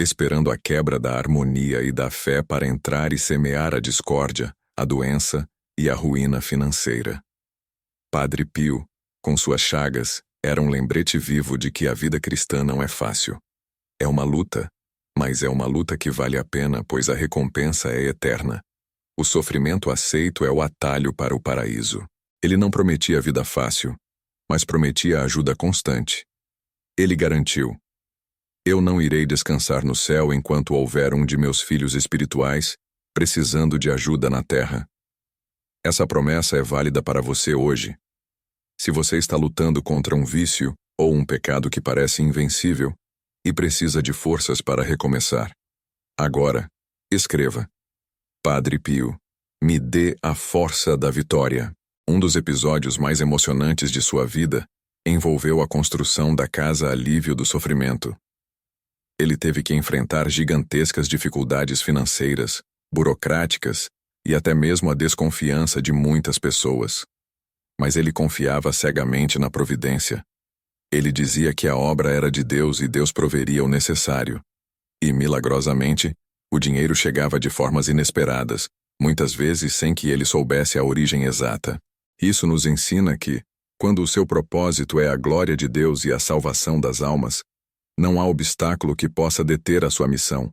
esperando a quebra da harmonia e da fé para entrar e semear a discórdia, a doença e a ruína financeira. Padre Pio, com suas chagas, era um lembrete vivo de que a vida cristã não é fácil. É uma luta, mas é uma luta que vale a pena, pois a recompensa é eterna. O sofrimento aceito é o atalho para o paraíso. Ele não prometia vida fácil, mas prometia ajuda constante. Ele garantiu: eu não irei descansar no céu enquanto houver um de meus filhos espirituais precisando de ajuda na terra. Essa promessa é válida para você hoje. Se você está lutando contra um vício ou um pecado que parece invencível e precisa de forças para recomeçar, agora, escreva: Padre Pio, me dê a força da vitória. Um dos episódios mais emocionantes de sua vida envolveu a construção da Casa Alívio do Sofrimento. Ele teve que enfrentar gigantescas dificuldades financeiras, burocráticas e até mesmo a desconfiança de muitas pessoas. Mas ele confiava cegamente na providência. Ele dizia que a obra era de Deus e Deus proveria o necessário. E, milagrosamente, o dinheiro chegava de formas inesperadas, muitas vezes sem que ele soubesse a origem exata. Isso nos ensina que, quando o seu propósito é a glória de Deus e a salvação das almas, não há obstáculo que possa deter a sua missão.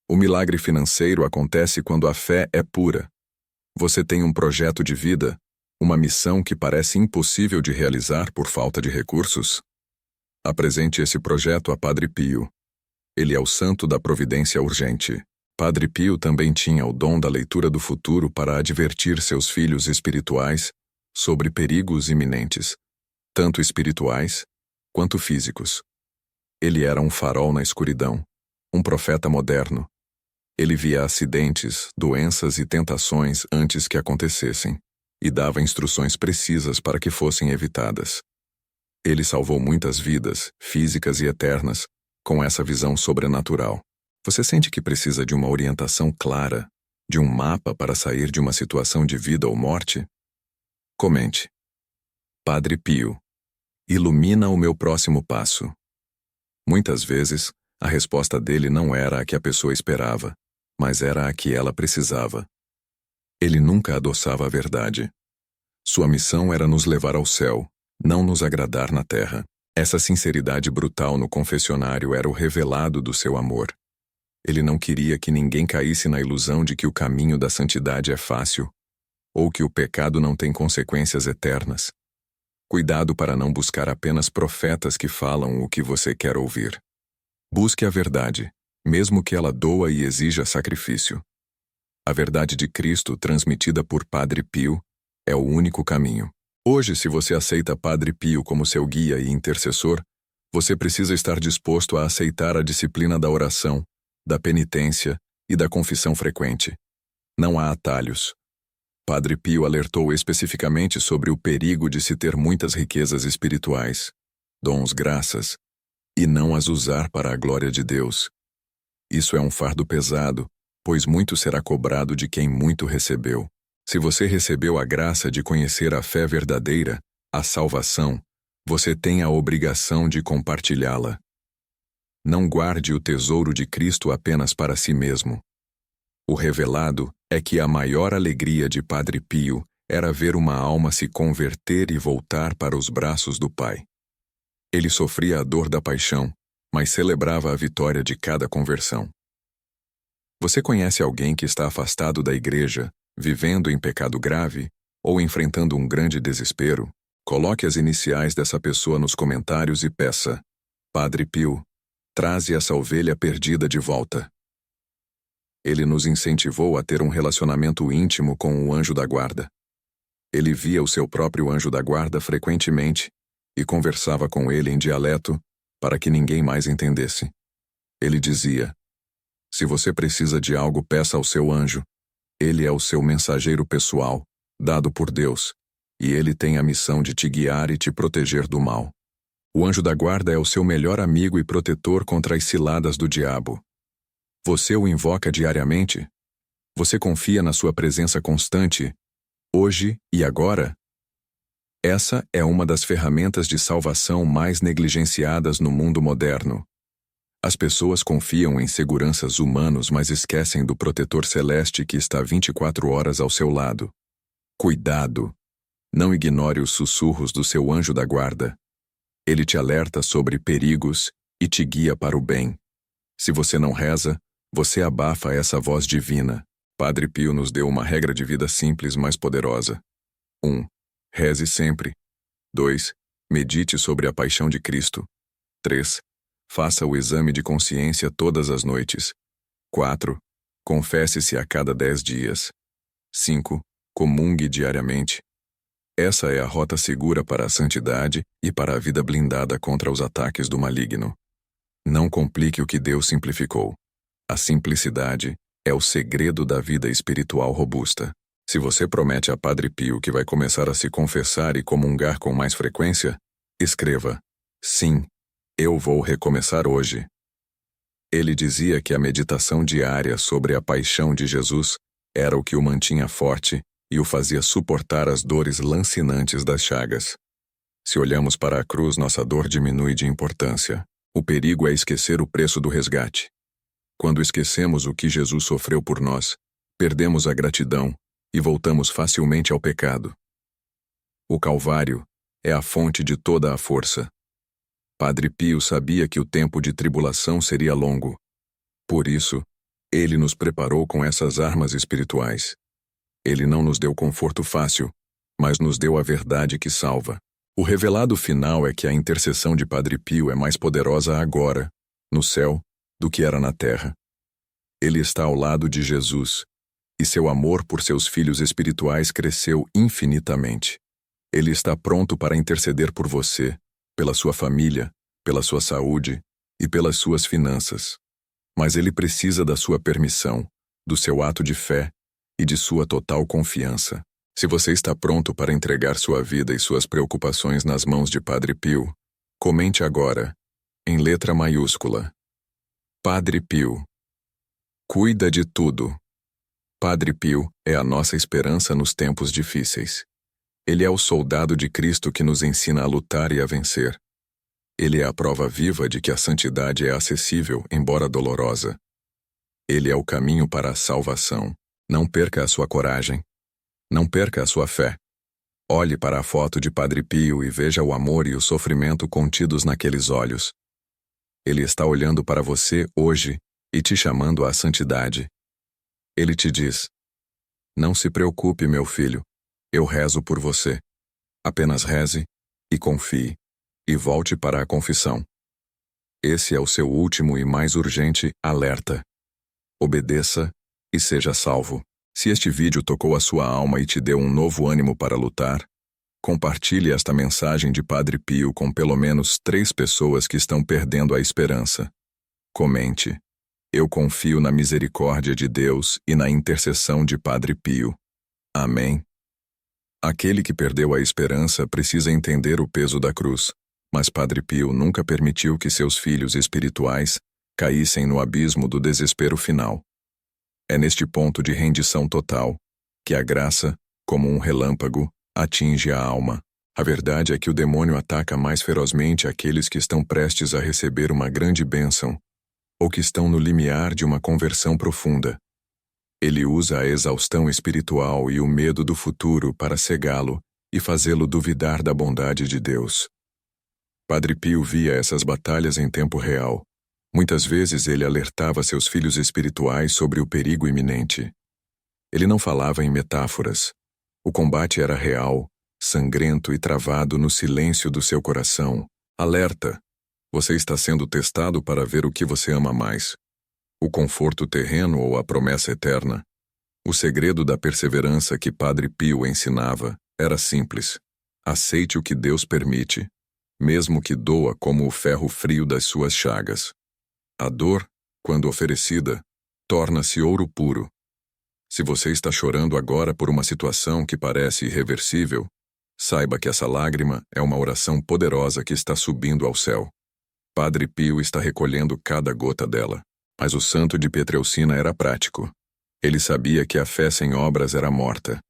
O milagre financeiro acontece quando a fé é pura. Você tem um projeto de vida, uma missão que parece impossível de realizar por falta de recursos? Apresente esse projeto a Padre Pio. Ele é o santo da providência urgente. Padre Pio também tinha o dom da leitura do futuro para advertir seus filhos espirituais sobre perigos iminentes, tanto espirituais quanto físicos. Ele era um farol na escuridão, um profeta moderno. Ele via acidentes, doenças e tentações antes que acontecessem, e dava instruções precisas para que fossem evitadas. Ele salvou muitas vidas, físicas e eternas, com essa visão sobrenatural. Você sente que precisa de uma orientação clara, de um mapa para sair de uma situação de vida ou morte? Comente: Padre Pio, ilumina o meu próximo passo. Muitas vezes, a resposta dele não era a que a pessoa esperava, mas era a que ela precisava. Ele nunca adoçava a verdade. Sua missão era nos levar ao céu, não nos agradar na terra. Essa sinceridade brutal no confessionário era o revelado do seu amor. Ele não queria que ninguém caísse na ilusão de que o caminho da santidade é fácil, ou que o pecado não tem consequências eternas. Cuidado para não buscar apenas profetas que falam o que você quer ouvir. Busque a verdade, mesmo que ela doa e exija sacrifício. A verdade de Cristo transmitida por Padre Pio é o único caminho. Hoje, se você aceita Padre Pio como seu guia e intercessor, você precisa estar disposto a aceitar a disciplina da oração, da penitência e da confissão frequente. Não há atalhos. Padre Pio alertou especificamente sobre o perigo de se ter muitas riquezas espirituais, dons, graças, e não as usar para a glória de Deus. Isso é um fardo pesado, pois muito será cobrado de quem muito recebeu. Se você recebeu a graça de conhecer a fé verdadeira, a salvação, você tem a obrigação de compartilhá-la. Não guarde o tesouro de Cristo apenas para si mesmo. O revelado é que a maior alegria de Padre Pio era ver uma alma se converter e voltar para os braços do Pai. Ele sofria a dor da paixão, mas celebrava a vitória de cada conversão. Você conhece alguém que está afastado da igreja, vivendo em pecado grave, ou enfrentando um grande desespero? Coloque as iniciais dessa pessoa nos comentários e peça: Padre Pio, traze essa ovelha perdida de volta. Ele nos incentivou a ter um relacionamento íntimo com o anjo da guarda. Ele via o seu próprio anjo da guarda frequentemente e conversava com ele em dialeto para que ninguém mais entendesse. Ele dizia: se você precisa de algo, peça ao seu anjo. Ele é o seu mensageiro pessoal, dado por Deus, e ele tem a missão de te guiar e te proteger do mal. O anjo da guarda é o seu melhor amigo e protetor contra as ciladas do diabo. Você o invoca diariamente? Você confia na sua presença constante, hoje e agora? Essa é uma das ferramentas de salvação mais negligenciadas no mundo moderno. As pessoas confiam em seguranças humanos, mas esquecem do protetor celeste que está 24 horas ao seu lado. Cuidado! Não ignore os sussurros do seu anjo da guarda. Ele te alerta sobre perigos e te guia para o bem. Se você não reza, você abafa essa voz divina. Padre Pio nos deu uma regra de vida simples, mas poderosa. 1. Reze sempre. 2. Medite sobre a paixão de Cristo. 3. Faça o exame de consciência todas as noites. 4. Confesse-se a cada 10 dias. 5. Comungue diariamente. Essa é a rota segura para a santidade e para a vida blindada contra os ataques do maligno. Não complique o que Deus simplificou. A simplicidade é o segredo da vida espiritual robusta. Se você promete a Padre Pio que vai começar a se confessar e comungar com mais frequência, escreva: sim, eu vou recomeçar hoje. Ele dizia que a meditação diária sobre a paixão de Jesus era o que o mantinha forte e o fazia suportar as dores lancinantes das chagas. Se olhamos para a cruz, nossa dor diminui de importância. O perigo é esquecer o preço do resgate. Quando esquecemos o que Jesus sofreu por nós, perdemos a gratidão e voltamos facilmente ao pecado. O Calvário é a fonte de toda a força. Padre Pio sabia que o tempo de tribulação seria longo. Por isso, ele nos preparou com essas armas espirituais. Ele não nos deu conforto fácil, mas nos deu a verdade que salva. O revelado final é que a intercessão de Padre Pio é mais poderosa agora, no céu, do que era na terra. Ele está ao lado de Jesus, e seu amor por seus filhos espirituais cresceu infinitamente. Ele está pronto para interceder por você, pela sua família, pela sua saúde e pelas suas finanças. Mas ele precisa da sua permissão, do seu ato de fé e de sua total confiança. Se você está pronto para entregar sua vida e suas preocupações nas mãos de Padre Pio, comente agora, em letra maiúscula: Padre Pio. Cuida de tudo. Padre Pio é a nossa esperança nos tempos difíceis. Ele é o soldado de Cristo que nos ensina a lutar e a vencer. Ele é a prova viva de que a santidade é acessível, embora dolorosa. Ele é o caminho para a salvação. Não perca a sua coragem. Não perca a sua fé. Olhe para a foto de Padre Pio e veja o amor e o sofrimento contidos naqueles olhos. Ele está olhando para você hoje e te chamando à santidade. Ele te diz: não se preocupe, meu filho, eu rezo por você. Apenas reze e confie, e volte para a confissão. Esse é o seu último e mais urgente alerta. Obedeça e seja salvo. Se este vídeo tocou a sua alma e te deu um novo ânimo para lutar, compartilhe esta mensagem de Padre Pio com pelo menos 3 pessoas que estão perdendo a esperança. Comente: eu confio na misericórdia de Deus e na intercessão de Padre Pio. Amém. Aquele que perdeu a esperança precisa entender o peso da cruz, mas Padre Pio nunca permitiu que seus filhos espirituais caíssem no abismo do desespero final. É neste ponto de rendição total que a graça, como um relâmpago, atinge a alma. A verdade é que o demônio ataca mais ferozmente aqueles que estão prestes a receber uma grande bênção, ou que estão no limiar de uma conversão profunda. Ele usa a exaustão espiritual e o medo do futuro para cegá-lo e fazê-lo duvidar da bondade de Deus. Padre Pio via essas batalhas em tempo real. Muitas vezes ele alertava seus filhos espirituais sobre o perigo iminente. Ele não falava em metáforas. O combate era real, sangrento e travado no silêncio do seu coração. Alerta! Você está sendo testado para ver o que você ama mais: o conforto terreno ou a promessa eterna. O segredo da perseverança que Padre Pio ensinava era simples: aceite o que Deus permite, mesmo que doa como o ferro frio das suas chagas. A dor, quando oferecida, torna-se ouro puro. Se você está chorando agora por uma situação que parece irreversível, saiba que essa lágrima é uma oração poderosa que está subindo ao céu. Padre Pio está recolhendo cada gota dela. Mas o santo de Pietrelcina era prático. Ele sabia que a fé sem obras era morta.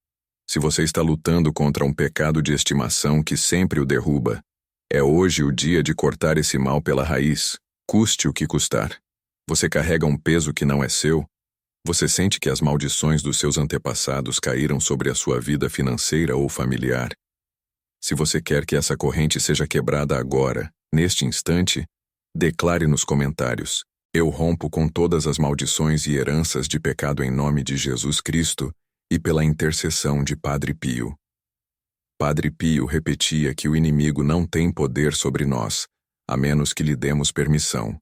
Se você está lutando contra um pecado de estimação que sempre o derruba, é hoje o dia de cortar esse mal pela raiz. Custe o que custar. Você carrega um peso que não é seu. Você sente que as maldições dos seus antepassados caíram sobre a sua vida financeira ou familiar. Se você quer que essa corrente seja quebrada agora, neste instante, declare nos comentários: eu rompo com todas as maldições e heranças de pecado em nome de Jesus Cristo e pela intercessão de Padre Pio. Padre Pio repetia que o inimigo não tem poder sobre nós, a menos que lhe demos permissão.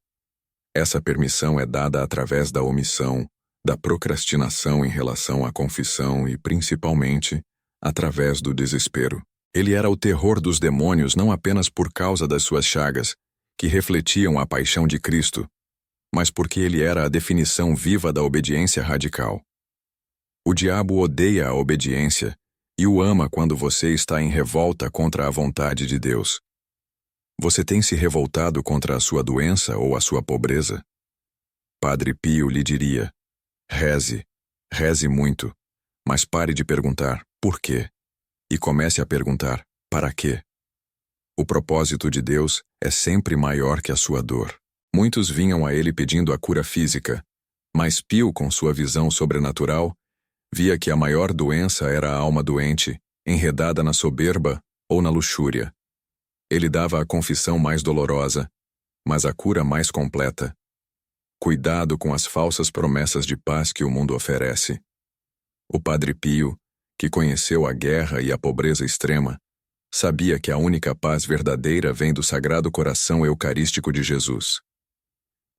Essa permissão é dada através da omissão, da procrastinação em relação à confissão e, principalmente, através do desespero. Ele era o terror dos demônios não apenas por causa das suas chagas, que refletiam a paixão de Cristo, mas porque ele era a definição viva da obediência radical. O diabo odeia a obediência e o ama quando você está em revolta contra a vontade de Deus. Você tem se revoltado contra a sua doença ou a sua pobreza? Padre Pio lhe diria: reze, reze muito, mas pare de perguntar por quê e comece a perguntar para quê. O propósito de Deus é sempre maior que a sua dor. Muitos vinham a ele pedindo a cura física, mas Pio, com sua visão sobrenatural, via que a maior doença era a alma doente, enredada na soberba ou na luxúria. Ele dava a confissão mais dolorosa, mas a cura mais completa. Cuidado com as falsas promessas de paz que o mundo oferece. O Padre Pio, que conheceu a guerra e a pobreza extrema, sabia que a única paz verdadeira vem do Sagrado Coração Eucarístico de Jesus.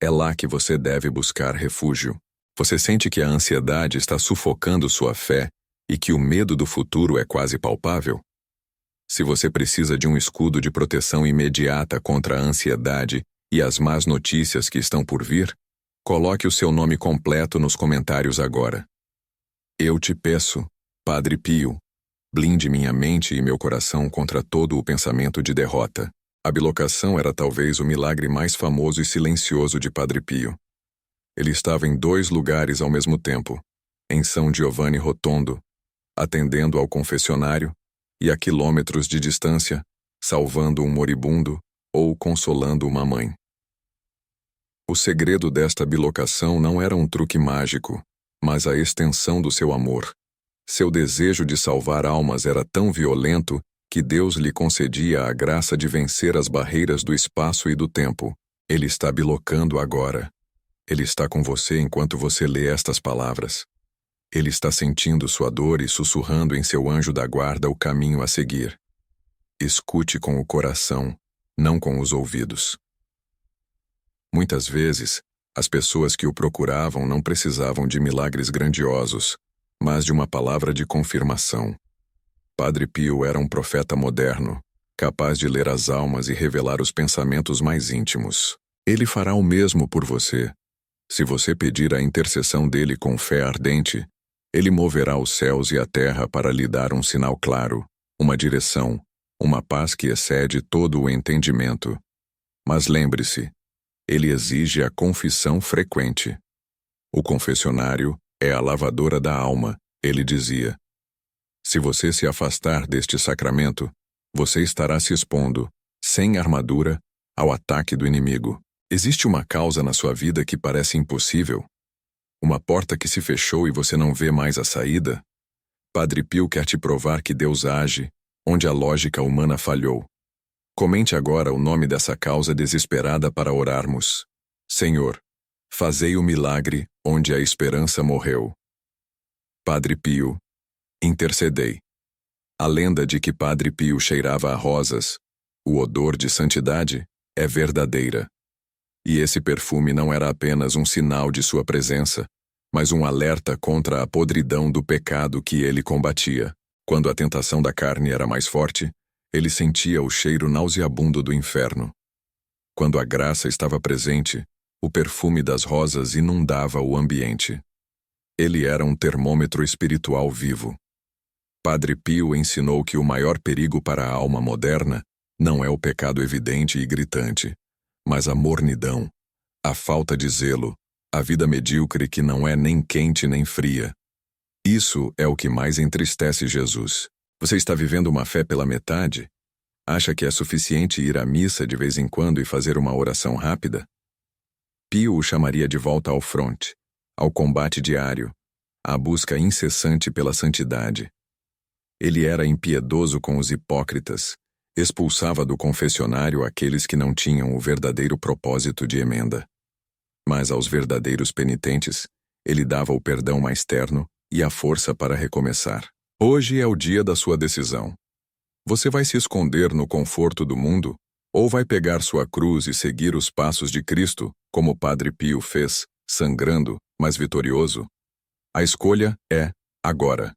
É lá que você deve buscar refúgio. Você sente que a ansiedade está sufocando sua fé e que o medo do futuro é quase palpável? Se você precisa de um escudo de proteção imediata contra a ansiedade e as más notícias que estão por vir, coloque o seu nome completo nos comentários agora. Eu te peço, Padre Pio, blinde minha mente e meu coração contra todo o pensamento de derrota. A bilocação era talvez o milagre mais famoso e silencioso de Padre Pio. Ele estava em 2 lugares ao mesmo tempo, em São Giovanni Rotondo, atendendo ao confessionário, e a quilômetros de distância, salvando um moribundo ou consolando uma mãe. O segredo desta bilocação não era um truque mágico, mas a extensão do seu amor. Seu desejo de salvar almas era tão violento que Deus lhe concedia a graça de vencer as barreiras do espaço e do tempo. Ele está bilocando agora. Ele está com você enquanto você lê estas palavras. Ele está sentindo sua dor e sussurrando em seu anjo da guarda o caminho a seguir. Escute com o coração, não com os ouvidos. Muitas vezes, as pessoas que o procuravam não precisavam de milagres grandiosos, mas de uma palavra de confirmação. Padre Pio era um profeta moderno, capaz de ler as almas e revelar os pensamentos mais íntimos. Ele fará o mesmo por você. Se você pedir a intercessão dele com fé ardente, ele moverá os céus e a terra para lhe dar um sinal claro, uma direção, uma paz que excede todo o entendimento. Mas lembre-se, ele exige a confissão frequente. O confessionário é a lavadora da alma, ele dizia. Se você se afastar deste sacramento, você estará se expondo, sem armadura, ao ataque do inimigo. Existe uma causa na sua vida que parece impossível? Uma porta que se fechou e você não vê mais a saída? Padre Pio quer te provar que Deus age, onde a lógica humana falhou. Comente agora o nome dessa causa desesperada para orarmos. Senhor, fazei o milagre onde a esperança morreu. Padre Pio, intercedei. A lenda de que Padre Pio cheirava a rosas, o odor de santidade, é verdadeira. E esse perfume não era apenas um sinal de sua presença, mas um alerta contra a podridão do pecado que ele combatia. Quando a tentação da carne era mais forte, ele sentia o cheiro nauseabundo do inferno. Quando a graça estava presente, o perfume das rosas inundava o ambiente. Ele era um termômetro espiritual vivo. Padre Pio ensinou que o maior perigo para a alma moderna não é o pecado evidente e gritante, mas a mornidão, a falta de zelo, a vida medíocre que não é nem quente nem fria. Isso é o que mais entristece Jesus. Você está vivendo uma fé pela metade? Acha que é suficiente ir à missa de vez em quando e fazer uma oração rápida? Pio o chamaria de volta ao fronte, ao combate diário, à busca incessante pela santidade. Ele era impiedoso com os hipócritas, expulsava do confessionário aqueles que não tinham o verdadeiro propósito de emenda. Mas aos verdadeiros penitentes, ele dava o perdão mais terno e a força para recomeçar. Hoje é o dia da sua decisão. Você vai se esconder no conforto do mundo, ou vai pegar sua cruz e seguir os passos de Cristo, como o Padre Pio fez, sangrando, mas vitorioso? A escolha é agora.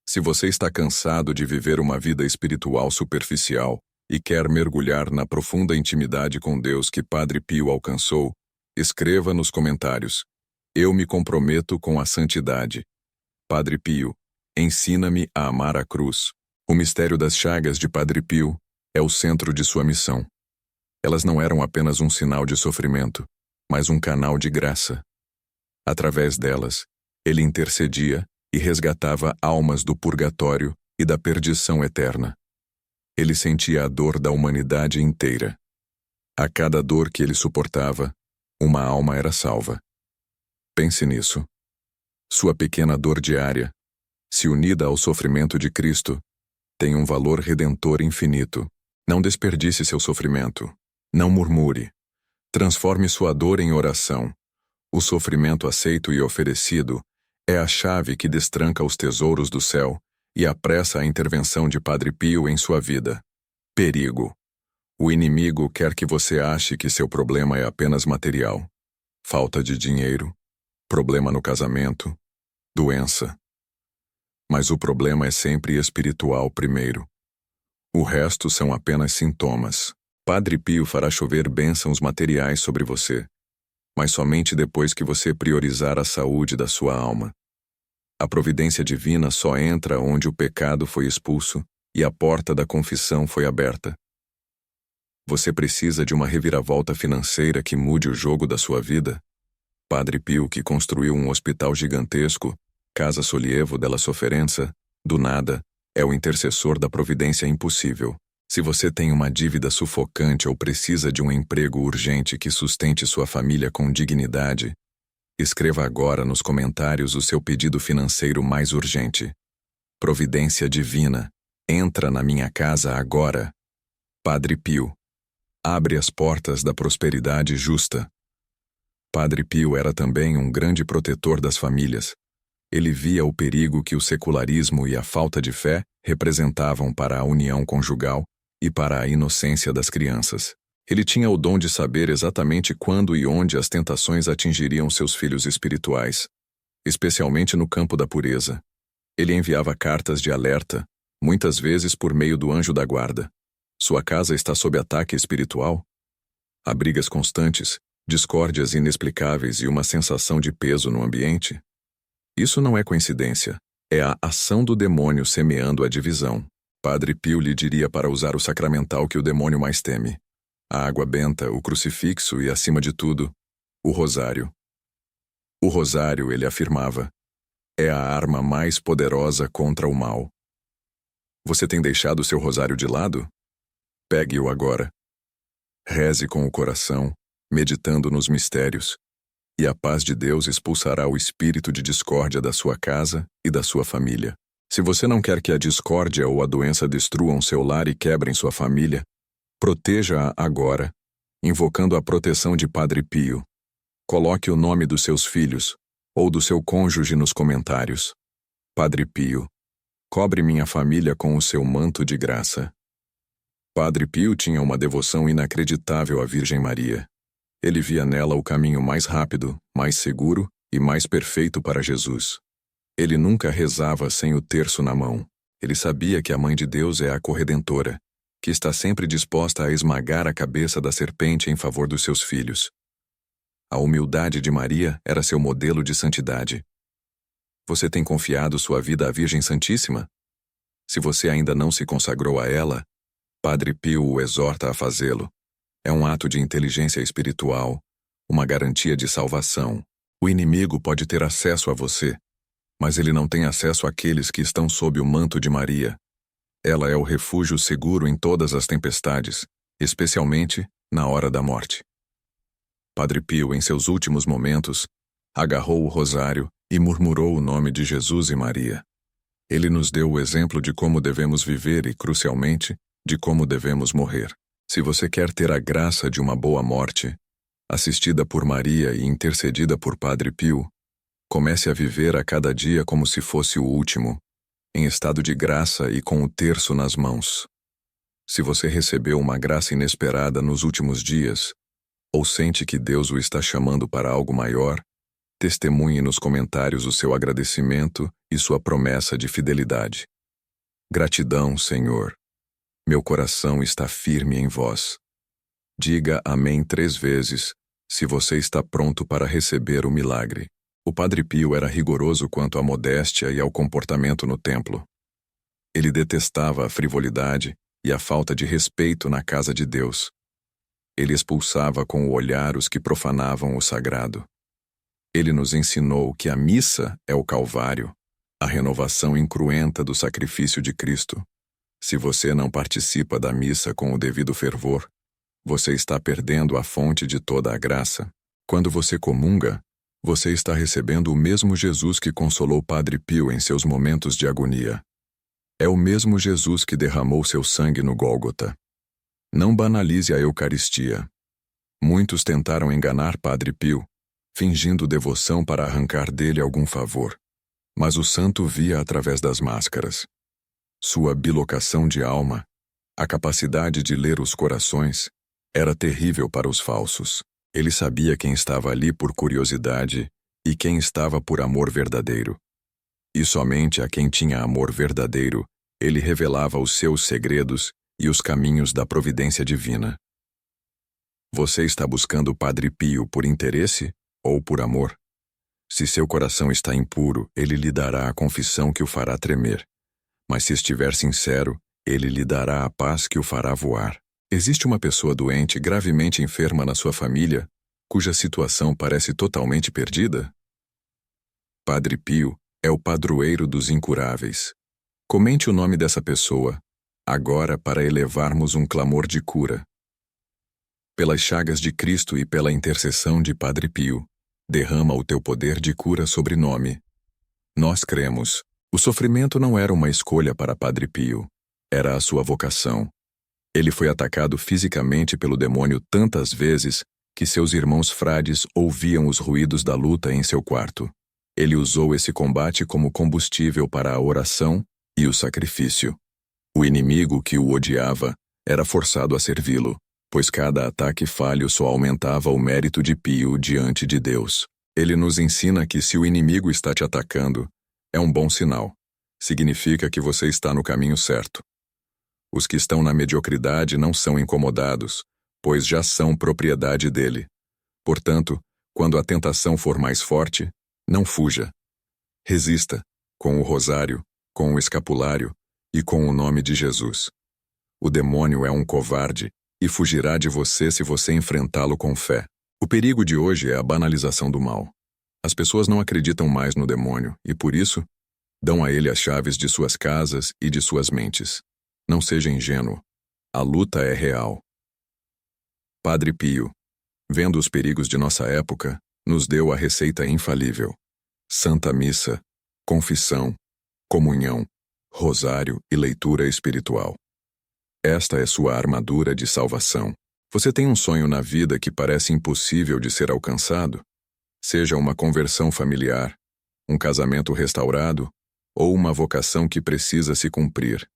Se você está cansado de viver uma vida espiritual superficial e quer mergulhar na profunda intimidade com Deus que Padre Pio alcançou, escreva nos comentários: eu me comprometo com a santidade. Padre Pio, ensina-me a amar a cruz. O mistério das chagas de Padre Pio é o centro de sua missão. Elas não eram apenas um sinal de sofrimento, mas um canal de graça. Através delas, ele intercedia e resgatava almas do purgatório e da perdição eterna. Ele sentia a dor da humanidade inteira. A cada dor que ele suportava, uma alma era salva. Pense nisso. Sua pequena dor diária, se unida ao sofrimento de Cristo, tem um valor redentor infinito. Não desperdice seu sofrimento. Não murmure. Transforme sua dor em oração. O sofrimento aceito e oferecido é a chave que destranca os tesouros do céu e apressa a intervenção de Padre Pio em sua vida. Perigo. O inimigo quer que você ache que seu problema é apenas material. Falta de dinheiro, problema no casamento, doença. Mas o problema é sempre espiritual primeiro. O resto são apenas sintomas. Padre Pio fará chover bênçãos materiais sobre você, mas somente depois que você priorizar a saúde da sua alma. A providência divina só entra onde o pecado foi expulso e a porta da confissão foi aberta. Você precisa de uma reviravolta financeira que mude o jogo da sua vida? Padre Pio, que construiu um hospital gigantesco, Casa Sollievo della Sofferenza, do nada, é o intercessor da providência impossível. Se você tem uma dívida sufocante ou precisa de um emprego urgente que sustente sua família com dignidade, escreva agora nos comentários o seu pedido financeiro mais urgente. Providência divina, entra na minha casa agora. Padre Pio, abre as portas da prosperidade justa. Padre Pio era também um grande protetor das famílias. Ele via o perigo que o secularismo e a falta de fé representavam para a união conjugal e para a inocência das crianças. Ele tinha o dom de saber exatamente quando e onde as tentações atingiriam seus filhos espirituais, especialmente no campo da pureza. Ele enviava cartas de alerta, muitas vezes por meio do anjo da guarda. Sua casa está sob ataque espiritual? Há brigas constantes, discórdias inexplicáveis e uma sensação de peso no ambiente? Isso não é coincidência. É a ação do demônio semeando a divisão. Padre Pio lhe diria para usar o sacramental que o demônio mais teme: a água benta, o crucifixo e, acima de tudo, o rosário. O rosário, ele afirmava, é a arma mais poderosa contra o mal. Você tem deixado seu rosário de lado? Pegue-o agora. Reze com o coração, meditando nos mistérios, e a paz de Deus expulsará o espírito de discórdia da sua casa e da sua família. Se você não quer que a discórdia ou a doença destruam seu lar e quebrem sua família, proteja-a agora, invocando a proteção de Padre Pio. Coloque o nome dos seus filhos ou do seu cônjuge nos comentários. Padre Pio, cobre minha família com o seu manto de graça. Padre Pio tinha uma devoção inacreditável à Virgem Maria. Ele via nela o caminho mais rápido, mais seguro e mais perfeito para Jesus. Ele nunca rezava sem o terço na mão. Ele sabia que a Mãe de Deus é a corredentora, que está sempre disposta a esmagar a cabeça da serpente em favor dos seus filhos. A humildade de Maria era seu modelo de santidade. Você tem confiado sua vida à Virgem Santíssima? Se você ainda não se consagrou a ela, Padre Pio o exorta a fazê-lo. É um ato de inteligência espiritual, uma garantia de salvação. O inimigo pode ter acesso a você, mas ele não tem acesso àqueles que estão sob o manto de Maria. Ela é o refúgio seguro em todas as tempestades, especialmente na hora da morte. Padre Pio, em seus últimos momentos, agarrou o rosário e murmurou o nome de Jesus e Maria. Ele nos deu o exemplo de como devemos viver e, crucialmente, de como devemos morrer. Se você quer ter a graça de uma boa morte, assistida por Maria e intercedida por Padre Pio, comece a viver a cada dia como se fosse o último, em estado de graça e com o terço nas mãos. Se você recebeu uma graça inesperada nos últimos dias, ou sente que Deus o está chamando para algo maior, testemunhe nos comentários o seu agradecimento e sua promessa de fidelidade. Gratidão, Senhor. Meu coração está firme em vós. Diga amém 3 vezes, se você está pronto para receber o milagre. O Padre Pio era rigoroso quanto à modéstia e ao comportamento no templo. Ele detestava a frivolidade e a falta de respeito na casa de Deus. Ele expulsava com o olhar os que profanavam o sagrado. Ele nos ensinou que a missa é o Calvário, a renovação incruenta do sacrifício de Cristo. Se você não participa da missa com o devido fervor, você está perdendo a fonte de toda a graça. Quando você comunga, você está recebendo o mesmo Jesus que consolou Padre Pio em seus momentos de agonia. É o mesmo Jesus que derramou seu sangue no Gólgota. Não banalize a Eucaristia. Muitos tentaram enganar Padre Pio, fingindo devoção para arrancar dele algum favor. Mas o santo via através das máscaras. Sua bilocação de alma, a capacidade de ler os corações, era terrível para os falsos. Ele sabia quem estava ali por curiosidade e quem estava por amor verdadeiro. E somente a quem tinha amor verdadeiro, ele revelava os seus segredos e os caminhos da providência divina. Você está buscando o Padre Pio por interesse ou por amor? Se seu coração está impuro, ele lhe dará a confissão que o fará tremer. Mas se estiver sincero, ele lhe dará a paz que o fará voar. Existe uma pessoa doente, gravemente enferma na sua família, cuja situação parece totalmente perdida? Padre Pio é o padroeiro dos incuráveis. Comente o nome dessa pessoa, agora, para elevarmos um clamor de cura. Pelas chagas de Cristo e pela intercessão de Padre Pio, derrama o teu poder de cura sobre nome. Nós cremos. O sofrimento não era uma escolha para Padre Pio, era a sua vocação. Ele foi atacado fisicamente pelo demônio tantas vezes que seus irmãos frades ouviam os ruídos da luta em seu quarto. Ele usou esse combate como combustível para a oração e o sacrifício. O inimigo que o odiava era forçado a servi-lo, pois cada ataque falho só aumentava o mérito de Pio diante de Deus. Ele nos ensina que se o inimigo está te atacando, é um bom sinal. Significa que você está no caminho certo. Os que estão na mediocridade não são incomodados, pois já são propriedade dele. Portanto, quando a tentação for mais forte, não fuja. Resista, com o rosário, com o escapulário e com o nome de Jesus. O demônio é um covarde e fugirá de você se você enfrentá-lo com fé. O perigo de hoje é a banalização do mal. As pessoas não acreditam mais no demônio e, por isso, dão a ele as chaves de suas casas e de suas mentes. Não seja ingênuo. A luta é real. Padre Pio, vendo os perigos de nossa época, nos deu a receita infalível. Santa Missa, confissão, comunhão, rosário e leitura espiritual. Esta é sua armadura de salvação. Você tem um sonho na vida que parece impossível de ser alcançado? Seja uma conversão familiar, um casamento restaurado ou uma vocação que precisa se cumprir.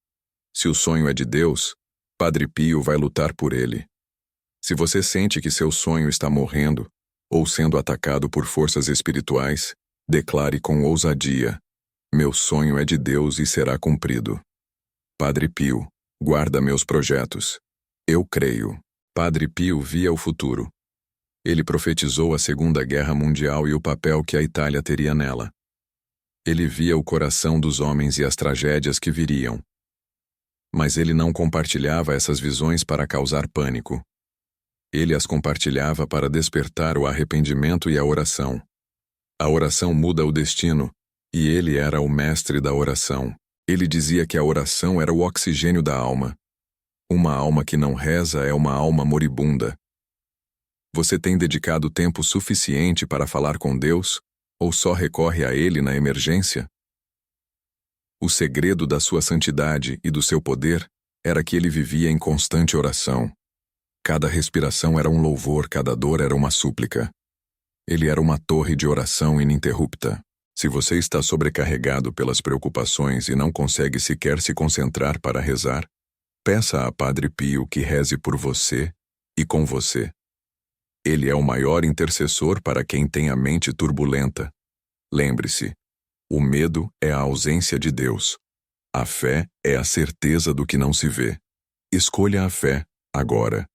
Se o sonho é de Deus, Padre Pio vai lutar por ele. Se você sente que seu sonho está morrendo ou sendo atacado por forças espirituais, declare com ousadia: meu sonho é de Deus e será cumprido. Padre Pio, guarda meus projetos. Eu creio. Padre Pio via o futuro. Ele profetizou a Segunda Guerra Mundial e o papel que a Itália teria nela. Ele via o coração dos homens e as tragédias que viriam. Mas ele não compartilhava essas visões para causar pânico. Ele as compartilhava para despertar o arrependimento e a oração. A oração muda o destino, e ele era o mestre da oração. Ele dizia que a oração era o oxigênio da alma. Uma alma que não reza é uma alma moribunda. Você tem dedicado tempo suficiente para falar com Deus, ou só recorre a Ele na emergência? O segredo da sua santidade e do seu poder era que ele vivia em constante oração. Cada respiração era um louvor, cada dor era uma súplica. Ele era uma torre de oração ininterrupta. Se você está sobrecarregado pelas preocupações e não consegue sequer se concentrar para rezar, peça a Padre Pio que reze por você e com você. Ele é o maior intercessor para quem tem a mente turbulenta. Lembre-se, o medo é a ausência de Deus. A fé é a certeza do que não se vê. Escolha a fé, agora,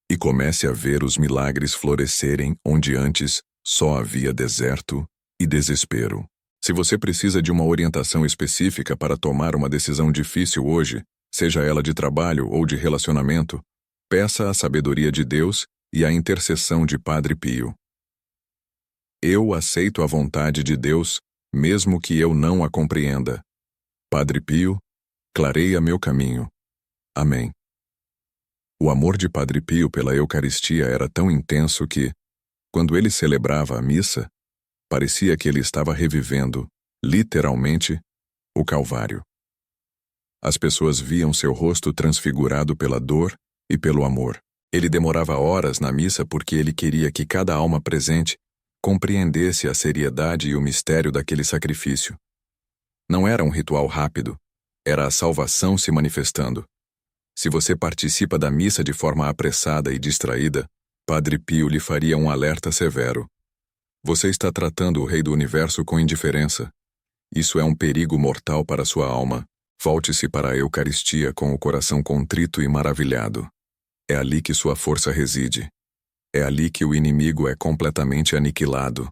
e comece a ver os milagres florescerem onde antes só havia deserto e desespero. Se você precisa de uma orientação específica para tomar uma decisão difícil hoje, seja ela de trabalho ou de relacionamento, peça a sabedoria de Deus e a intercessão de Padre Pio. Eu aceito a vontade de Deus, mesmo que eu não a compreenda. Padre Pio, clareia meu caminho. Amém. O amor de Padre Pio pela Eucaristia era tão intenso que, quando ele celebrava a missa, parecia que ele estava revivendo, literalmente, o Calvário. As pessoas viam seu rosto transfigurado pela dor e pelo amor. Ele demorava horas na missa porque ele queria que cada alma presente compreendesse a seriedade e o mistério daquele sacrifício. Não era um ritual rápido, era a salvação se manifestando. Se você participa da missa de forma apressada e distraída, Padre Pio lhe faria um alerta severo. Você está tratando o Rei do Universo com indiferença. Isso é um perigo mortal para sua alma. Volte-se para a Eucaristia com o coração contrito e maravilhado. É ali que sua força reside. É ali que o inimigo é completamente aniquilado.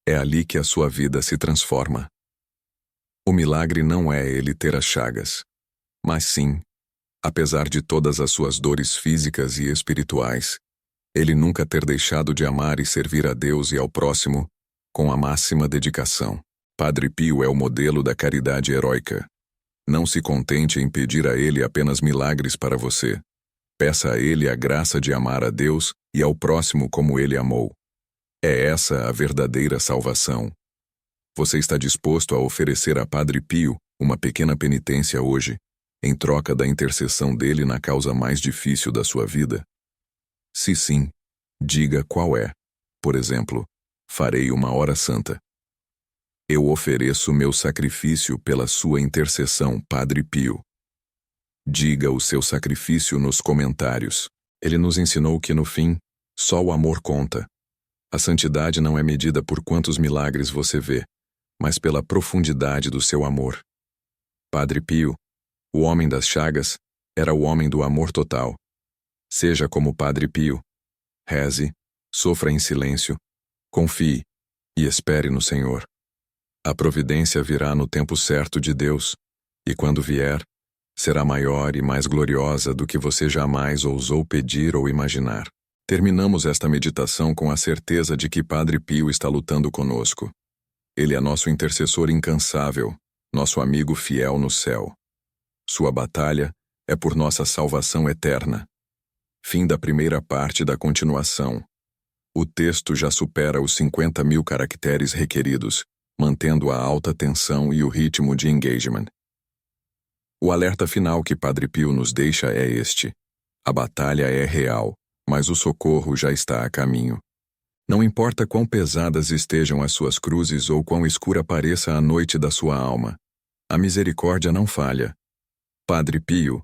É ali que a sua vida se transforma. O milagre não é ele ter as chagas, mas sim, apesar de todas as suas dores físicas e espirituais, ele nunca ter deixado de amar e servir a Deus e ao próximo com a máxima dedicação. Padre Pio é o modelo da caridade heróica. Não se contente em pedir a ele apenas milagres para você. Peça a ele a graça de amar a Deus e ao próximo como ele amou. É essa a verdadeira salvação. Você está disposto a oferecer a Padre Pio uma pequena penitência hoje, em troca da intercessão dele na causa mais difícil da sua vida? Se sim, diga qual é. Por exemplo, farei uma hora santa. Eu ofereço meu sacrifício pela sua intercessão, Padre Pio. Diga o seu sacrifício nos comentários. Ele nos ensinou que, no fim, só o amor conta. A santidade não é medida por quantos milagres você vê, mas pela profundidade do seu amor. Padre Pio, o homem das chagas, era o homem do amor total. Seja como Padre Pio. Reze, sofra em silêncio, confie e espere no Senhor. A providência virá no tempo certo de Deus, e quando vier, será maior e mais gloriosa do que você jamais ousou pedir ou imaginar. Terminamos esta meditação com a certeza de que Padre Pio está lutando conosco. Ele é nosso intercessor incansável, nosso amigo fiel no céu. Sua batalha é por nossa salvação eterna. Fim da primeira parte da continuação. O texto já supera os 50.000 caracteres requeridos, mantendo a alta tensão e o ritmo de engagement. O alerta final que Padre Pio nos deixa é este. A batalha é real, mas o socorro já está a caminho. Não importa quão pesadas estejam as suas cruzes ou quão escura pareça a noite da sua alma, a misericórdia não falha. Padre Pio,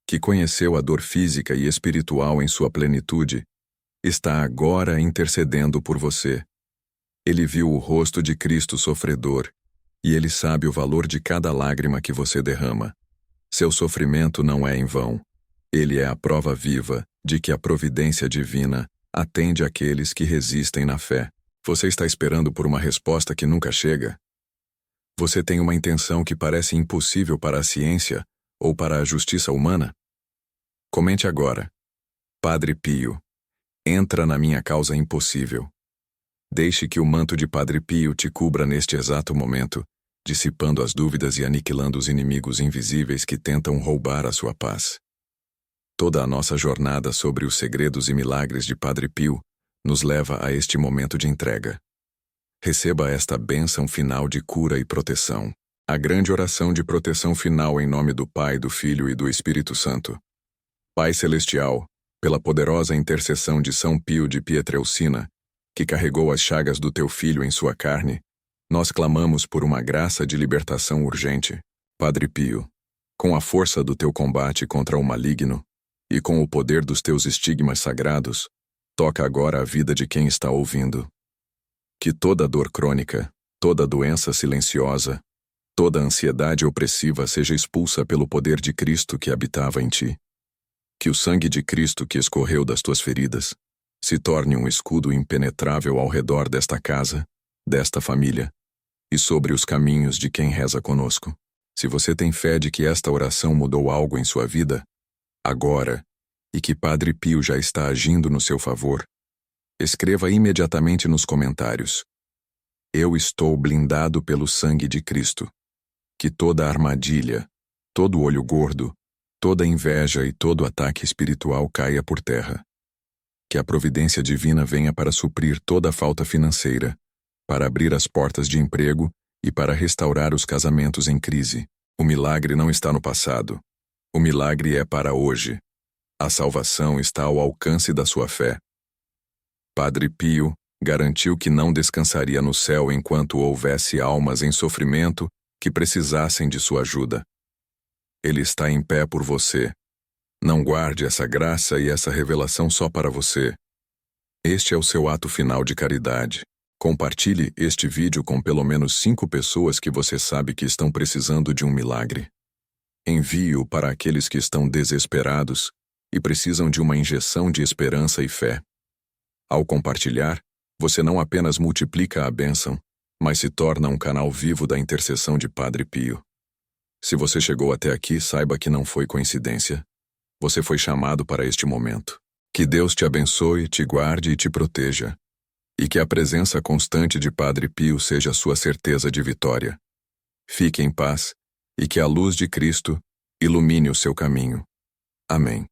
que conheceu a dor física e espiritual em sua plenitude, está agora intercedendo por você. Ele viu o rosto de Cristo sofredor, e ele sabe o valor de cada lágrima que você derrama. Seu sofrimento não é em vão. Ele é a prova viva de que a providência divina atende àqueles que resistem na fé. Você está esperando por uma resposta que nunca chega? Você tem uma intenção que parece impossível para a ciência ou para a justiça humana? Comente agora. Padre Pio, entra na minha causa impossível. Deixe que o manto de Padre Pio te cubra neste exato momento, dissipando as dúvidas e aniquilando os inimigos invisíveis que tentam roubar a sua paz. Toda a nossa jornada sobre os segredos e milagres de Padre Pio nos leva a este momento de entrega. Receba esta bênção final de cura e proteção. A grande oração de proteção final em nome do Pai, do Filho e do Espírito Santo. Pai Celestial, pela poderosa intercessão de São Pio de Pietrelcina, que carregou as chagas do teu Filho em sua carne, nós clamamos por uma graça de libertação urgente. Padre Pio, com a força do teu combate contra o maligno e com o poder dos teus estigmas sagrados, toca agora a vida de quem está ouvindo. Que toda dor crônica, toda doença silenciosa, toda ansiedade opressiva seja expulsa pelo poder de Cristo que habitava em ti. Que o sangue de Cristo que escorreu das tuas feridas se torne um escudo impenetrável ao redor desta casa, desta família, e sobre os caminhos de quem reza conosco. Se você tem fé de que esta oração mudou algo em sua vida, agora, e que Padre Pio já está agindo no seu favor, escreva imediatamente nos comentários: eu estou blindado pelo sangue de Cristo. Que toda armadilha, todo olho gordo, toda inveja e todo ataque espiritual caia por terra. Que a providência divina venha para suprir toda a falta financeira, para abrir as portas de emprego e para restaurar os casamentos em crise. O milagre não está no passado. O milagre é para hoje. A salvação está ao alcance da sua fé. Padre Pio garantiu que não descansaria no céu enquanto houvesse almas em sofrimento que precisassem de sua ajuda. Ele está em pé por você. Não guarde essa graça e essa revelação só para você. Este é o seu ato final de caridade. Compartilhe este vídeo com pelo menos 5 pessoas que você sabe que estão precisando de um milagre. Envie-o para aqueles que estão desesperados e precisam de uma injeção de esperança e fé. Ao compartilhar, você não apenas multiplica a bênção, mas se torna um canal vivo da intercessão de Padre Pio. Se você chegou até aqui, saiba que não foi coincidência. Você foi chamado para este momento. Que Deus te abençoe, te guarde e te proteja. E que a presença constante de Padre Pio seja sua certeza de vitória. Fique em paz e que a luz de Cristo ilumine o seu caminho. Amém.